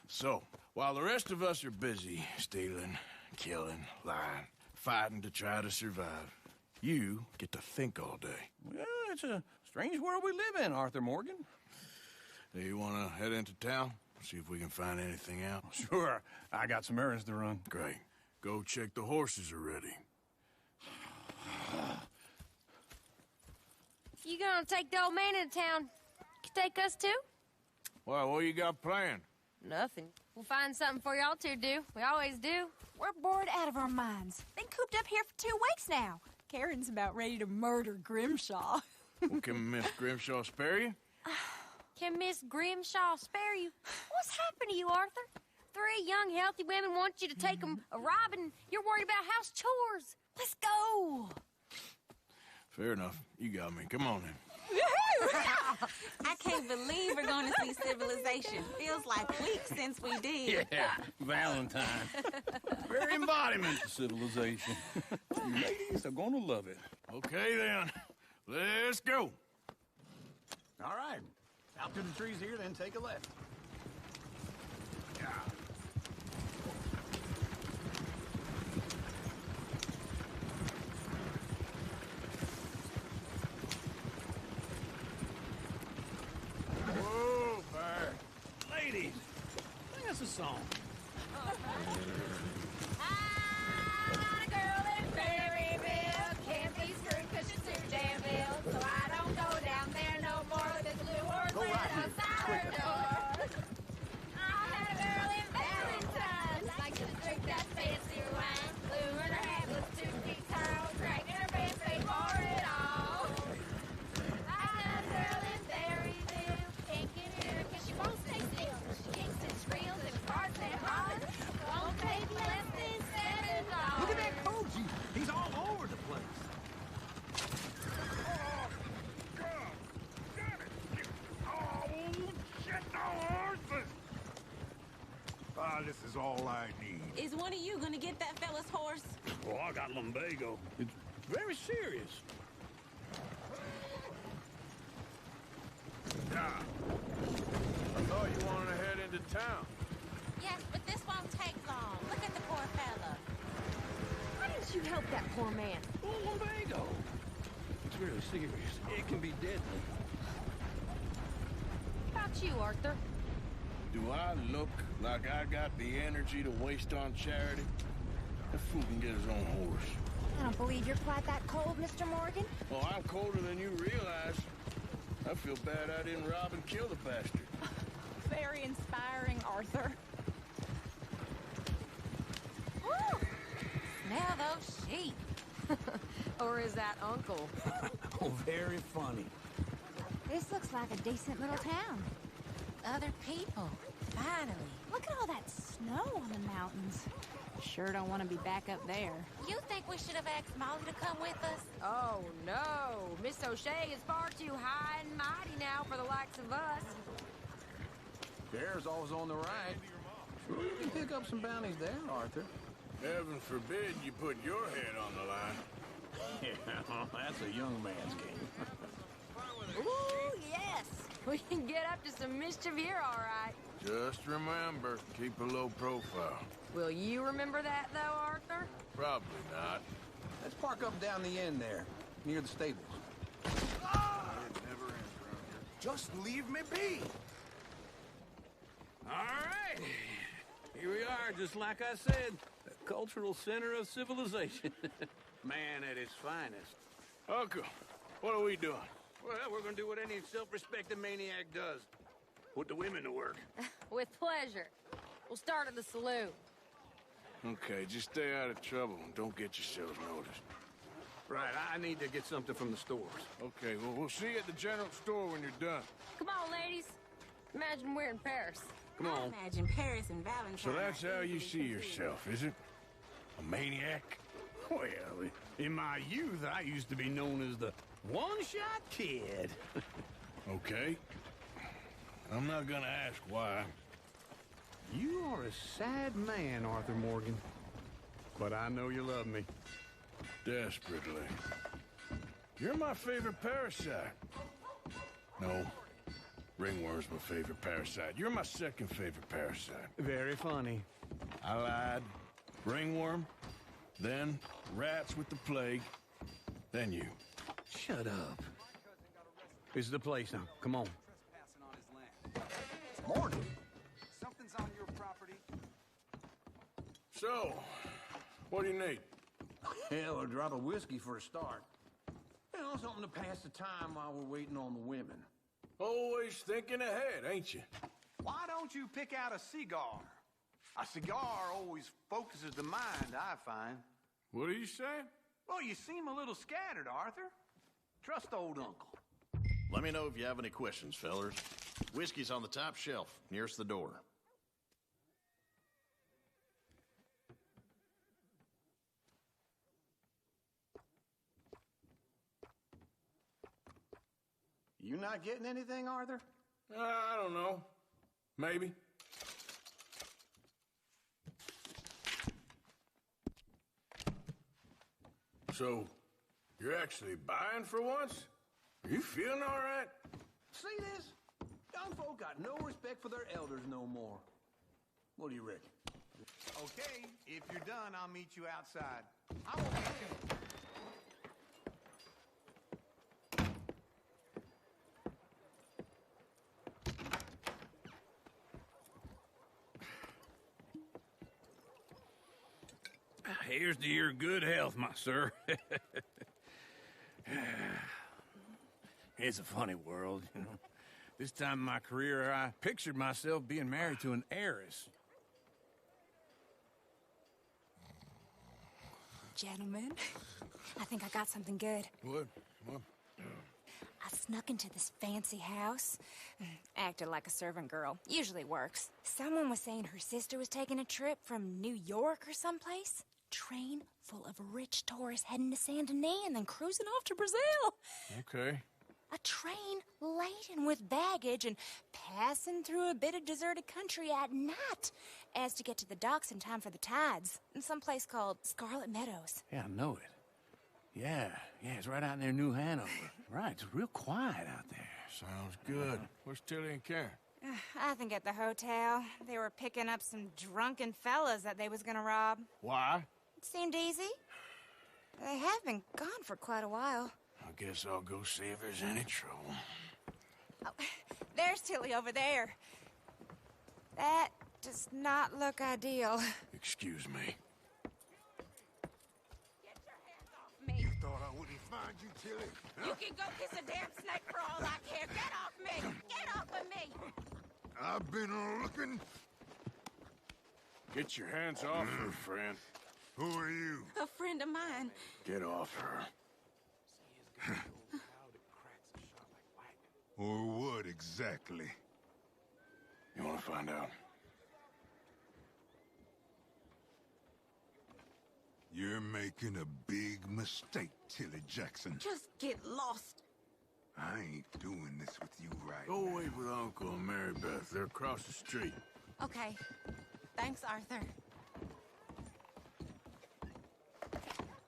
So, while the rest of us are busy stealing, killing, lying, fighting to try to survive, you get to think all day. Well, it's a strange world we live in, Arthur Morgan. Do you want to head into town? See if we can find anything out? Sure. I got some errands to run. Great. Go check the horses are ready. You gonna take the old man into town? You take us too? Well, what you got planned? Nothing. We'll find something for y'all to do. We always do. We're bored out of our minds. Been cooped up here for 2 weeks now. Karen's about ready to murder Grimshaw. Well, can Miss Grimshaw spare you? Can Miss Grimshaw spare you? What's happened to you, Arthur? 3 young, healthy women want you to take them a robbing. You're worried about house chores. Let's go. Fair enough. You got me. Come on then. I can't believe we're going to see civilization. Feels like weeks since we did. Yeah, Valentine. Very embodiment of civilization. You ladies are going to love it. Okay, then. Let's go. All right. Out to the trees here, then take a left. Whoa, Bear. Ladies, sing us a song. I'm not a girl in Berryville. Can't be screwed 'cause she's too damn ill. So I don't go down there no more with this blue horse right outside her door. I had a girl in Valentine's. Like to drink that fancy wine. Blue in her hand was 2 feet tall. Dragging her pants, paid for it all. I had a girl in Berryville. Can't get her 'cause she won't stay still. She kicks and squeals and farts and hollers. Won't take less than $7. Look at that Koji. He's all over the place. This is all I need. Is one of you going to get that fella's horse? Oh, I got lumbago. It's very serious. Yeah. I thought you wanted to head into town. Yes, but this won't take long. Look at the poor fella. Why didn't you help that poor man? Oh, lumbago. It's really serious. It can be deadly. How about you, Arthur? Do I look like I got the energy to waste on charity? That fool can get his own horse. I don't believe you're quite that cold, Mr. Morgan. Oh, I'm colder than you realize. I feel bad I didn't rob and kill the bastard. Very inspiring, Arthur. Woo! Smell those sheep. Or is that Uncle? Oh, very funny. This looks like a decent little town. Other people. Finally. Look at all that snow on the mountains. Sure don't want to be back up there. You think we should have asked Molly to come with us? Oh, no. Miss O'Shea is far too high and mighty now for the likes of us. Bear's always on the right. Sure you can pick up some bounties there, Arthur. Heaven forbid you put your head on the line. Yeah, that's a young man's game. Ooh, yes. We can get up to some mischief here, all right. Just remember, keep a low profile. Will you remember that, though, Arthur? Probably not. Let's park up down the end there, near the stables. It never ends around here. Just leave me be. All right. Here we are, just like I said. The cultural center of civilization. Man at his finest. Uncle, what are we doing? Well, we're gonna do what any self-respecting maniac does. Put the women to work. With pleasure. We'll start at the saloon. Okay, just stay out of trouble and don't get yourselves noticed. Right, I need to get something from the stores. Okay, well, we'll see you at the general store when you're done. Come on, ladies. Imagine we're in Paris. Come I on. imagine Paris and Valentine. So that's how you see yourself, is it? A maniac? Well, in my youth, I used to be known as the one-shot kid. Okay. I'm not gonna ask why. You are a sad man, Arthur Morgan. But I know you love me. Ringworm's my favorite parasite. You're my second favorite parasite. Very funny. I lied. Ringworm, then rats with the plague, then you. Shut up. This is the place now. Come on. Morning. Something's on your property. So, what do you need? Hell, a drop of whiskey for a start. You know, something to pass the time while we're waiting on the women. Always thinking ahead, ain't you? Why don't you pick out a cigar? A cigar always focuses the mind, I find. What are you saying? Well, you seem a little scattered, Arthur. Trust old uncle. Let me know if you have any questions, fellers. Whiskey's on the top shelf, nearest the door. You not getting anything, Arthur? I don't know. Maybe. So, you're actually buying for once? Are you feeling all right? See this? Young folk got no respect for their elders no more. What do you reckon? Okay, if you're done, I'll meet you outside. I won't get you. Here's to your good health, my sir. It's a funny world, you know. This time in my career, I pictured myself being married to an heiress. Gentlemen, I think I got something good. What? I snuck into this fancy house. Acted like a servant girl. Usually works. Someone was saying her sister was taking a trip from New York or someplace. Train full of rich tourists heading to Saint Denis and then cruising off to Brazil. Okay. A train laden with baggage and passing through a bit of deserted country at night as to get to the docks in time for the tides in some place called Scarlet Meadows. Yeah, I know it. Yeah, it's right out near New Hanover. Right, it's real quiet out there. Sounds good. Where's Tilly and Karen? I think at the hotel. They were picking up some drunken fellas that they was gonna rob. Why? It seemed easy. They have been gone for quite a while. I guess I'll go see if there's any trouble. Oh, there's Tilly over there. That does not look ideal. Excuse me. Get your hands off me. Thought I wouldn't find you, Tilly. You can go kiss a damn snake for all I care. Get off me. Get off of me. I've been looking. Get your hands off her, friend. Who are you? A friend of mine. Get off her. Or what exactly? You want to find out? You're making a big mistake, Tilly Jackson. Just get lost. I ain't doing this with you right Go now. wait with Uncle and Mary Beth. They're across the street. Okay. Thanks, Arthur.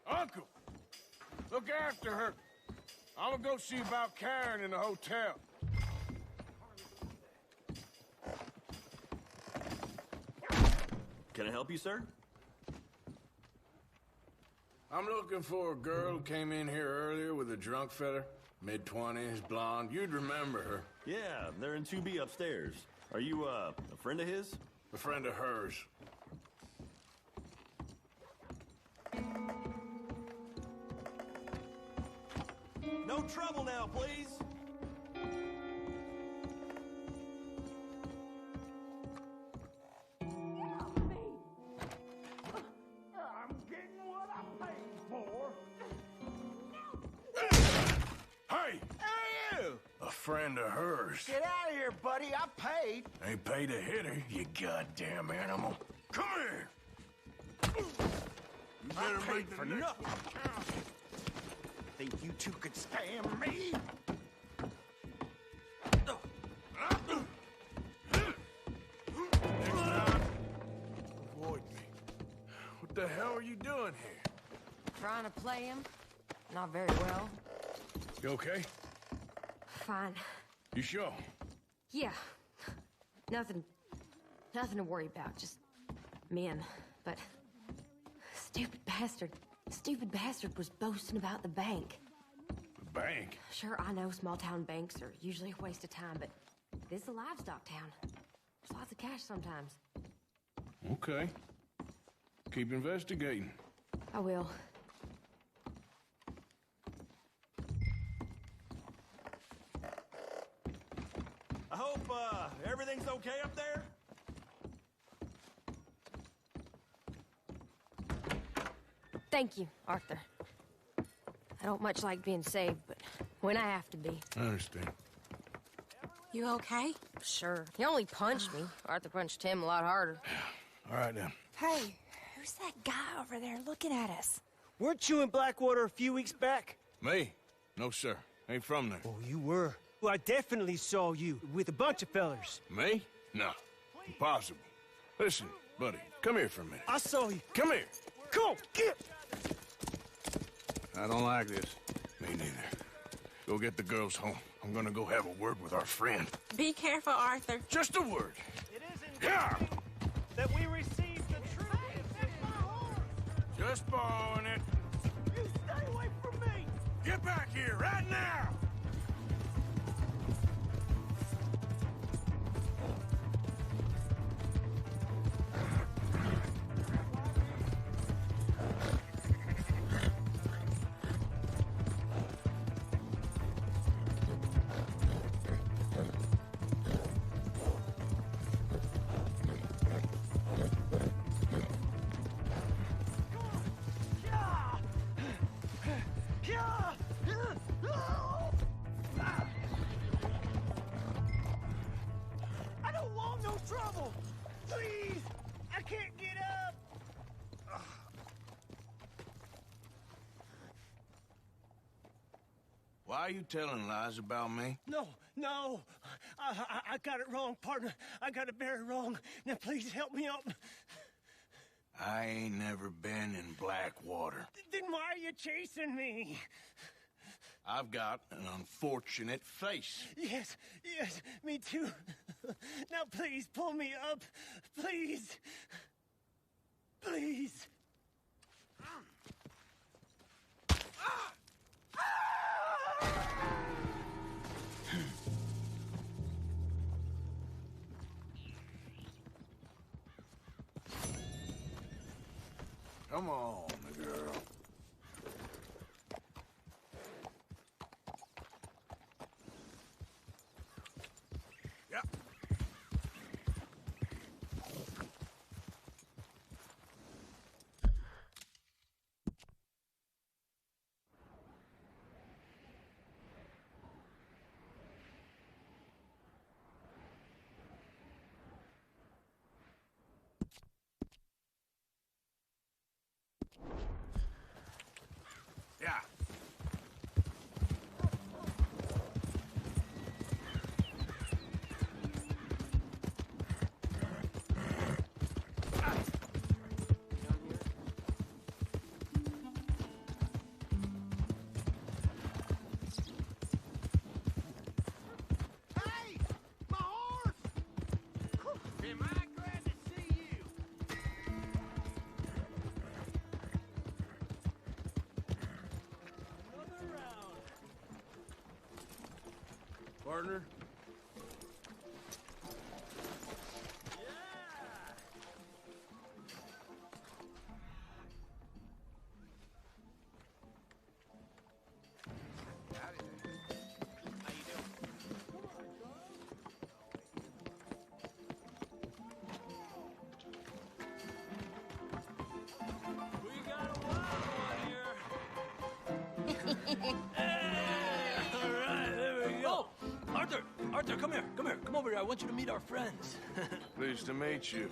Uncle! Look after her. I'm gonna go see about Karen in the hotel. Can I help you, sir? I'm looking for a girl who came in here earlier with a drunk fella. Mid-20s, blonde. You'd remember her. Yeah, they're in 2B upstairs. Are you, a friend of his? A friend of hers. No trouble now, please. I'm getting what I paid for. Hey! Hey, you! A friend of hers. Get out of here, buddy. I paid. Ain't paid to hit her, you goddamn animal. Come here! You better make the next one count. Think you two could scam me? Avoid me. What the hell are you doing here? Trying to play him. Not very well. You okay? Fine. You sure? Yeah. Nothing to worry about. Just men. But stupid bastard was boasting about the bank. The bank? Sure, I know small town banks are usually a waste of time, but this is a livestock town. There's lots of cash sometimes. Okay. Keep investigating. I will. I hope, everything's okay up there? Thank you, Arthur. I don't much like being saved, but when I have to be. I understand. You okay? Sure. He only punched me. Arthur punched him a lot harder. All right, then. Hey, who's that guy over there looking at us? Weren't you in Blackwater a few weeks back? Me? No, sir. Ain't from there. Oh, you were. Well, I definitely saw you with a bunch of fellers. Me? No. Impossible. Listen, buddy, come here for a minute. I saw you. Come here. Come on, get! I don't like this. Me neither. Go get the girls home. I'm gonna go have a word with our friend. Be careful, Arthur. Just a word. It is Yeah! that we received the truth. Hey, fix my horse! Just borrowing it. You stay away from me! Get back here right now! I don't want no trouble! Please! I can't get up! Why are you telling lies about me? No! I got it wrong, partner. I got it very wrong. Now please help me up. I ain't never been in Blackwater. Then why are you chasing me? I've got an unfortunate face. Yes, me too. Now please pull me up. Please. Please. Come on, girl. Yeah. Yeah. Hey! My horse! Am I glad to see you? Another round. Partner? We got a wild one here. All right, there we go. Arthur, come here. Come over here. I want you to meet our friends. Pleased to meet you.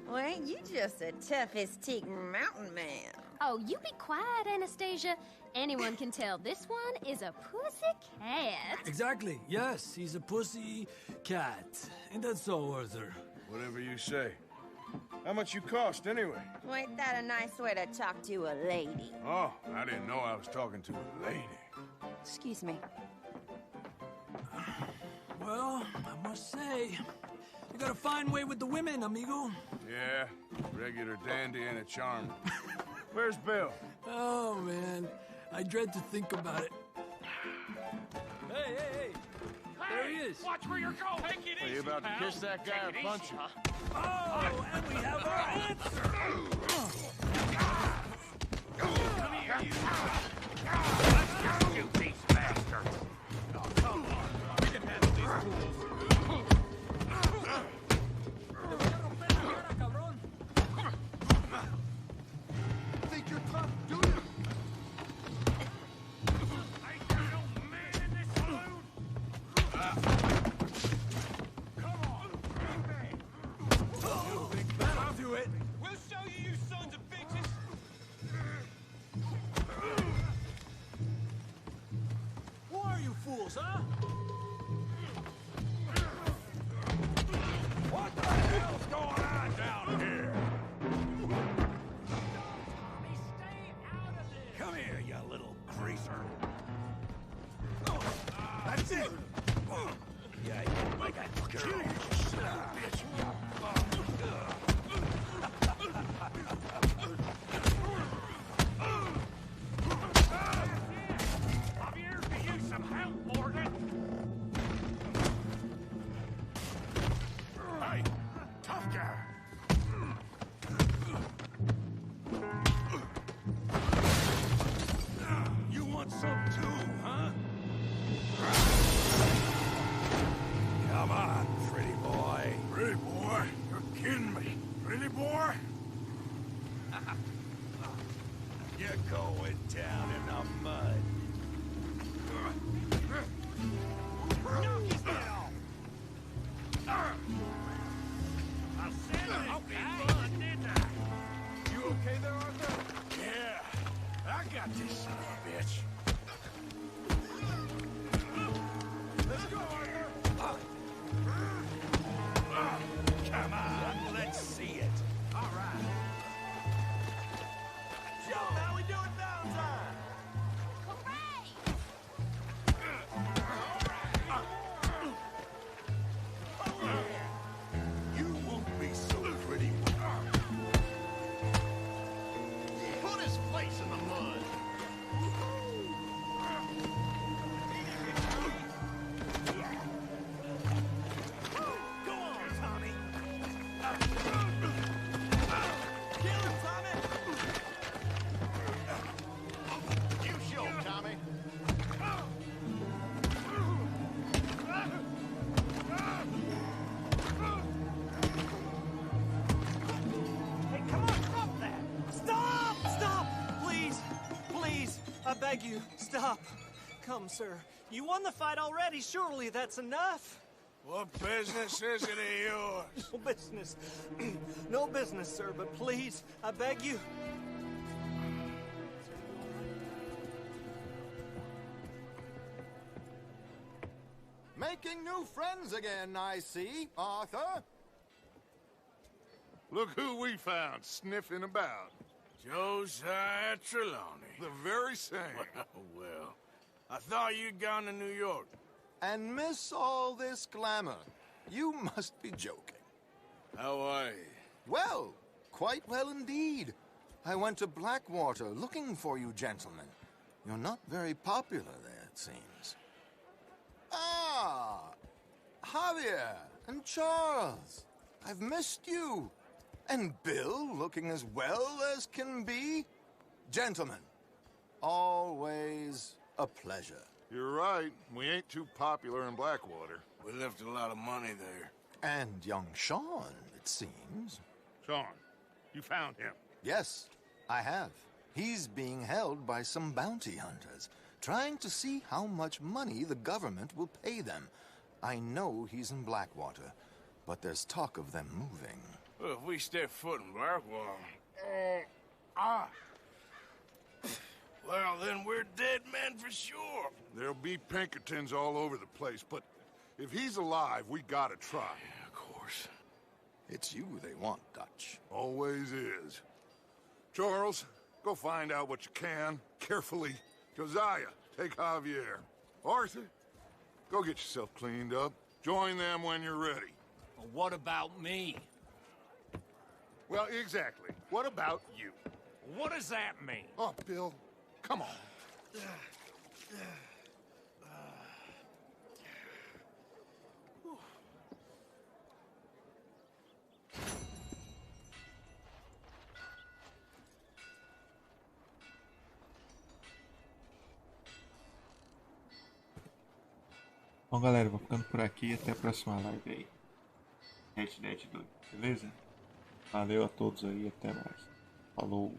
Well, ain't you just the toughest teak mountain man? Oh, you be quiet, Anastasia. Anyone can tell this one is a pussy cat. Exactly. Yes, he's a pussy cat. Ain't that so, Arthur? Whatever you say. How much you cost, anyway? Well, ain't that a nice way to talk to a lady? Oh, I didn't know I was talking to a lady. Excuse me. Well, I must say, you got a fine way with the women, amigo. Yeah, regular dandy and a charmer. Where's Bill? Oh, man. I dread to think about it. Hey! There he is. Watch where you're going. Take it Are you about to kiss that guy or punch him? Oh, and we have our answer. Come here, you. You piece bastard. Oh, come on. We can handle these fools. Think you're tough, do you? Ain't there no man in this saloon? Come on. I'll do it. We'll show you, you sons of bitches. Who are you fools, huh? What the hell's going on down here? Come here, you little greaser. That's it. Yeah, you like a girl. Bitch. Javier, can you use some help, Morgan? Hey, tough guy. You want some too, huh? Come on, pretty boy. Pretty boy? You're kidding me. Pretty boy? You're going down in the mud. Knock his head off. I said it'd be fun, didn't I? You okay there, Arthur? Yeah. I got this son of a bitch. Let's go, Arthur. Come on, let's see it. All right. Show how we do it Valentine. You won't be so pretty. Put his face in the mud. Go on, Tommy. Kill him, Tommy. You show him, Tommy. Hey, come on, stop that! Stop! Stop! Please! Please! I beg you, stop. Come, sir. You won the fight already. Surely that's enough. What business is it of yours? No business. No business, sir, but please, I beg you. Making new friends again, I see, Arthur. Look who we found sniffing about. Josiah Trelawney. The very same. Well, I thought you'd gone to New York. And miss all this glamour. You must be joking. How are you? Well, quite well indeed. I went to Blackwater looking for you gentlemen. You're not very popular there, it seems. Ah! Javier and Charles. I've missed you. And Bill looking as well as can be. Gentlemen, always a pleasure. You're right. We ain't too popular in Blackwater. We left a lot of money there. And young Sean, it seems. Sean, you found him. Yes, I have. He's being held by some bounty hunters, trying to see how much money the government will pay them. I know he's in Blackwater, but there's talk of them moving. Well, if we step foot in Blackwater... Well, then we're dead men for sure. There'll be Pinkertons all over the place, but if he's alive, we gotta try. Yeah, of course. It's you they want, Dutch. Always is. Charles, go find out what you can, carefully. Josiah, take Javier. Arthur, go get yourself cleaned up. Join them when you're ready. Well, what about me? Well, exactly. What about you? What does that mean? Oh, Bill, come on. Bom, galera, vou ficando por aqui. Até a próxima live aí. Red Dead 2, beleza? Valeu a todos aí. Até mais. Falou.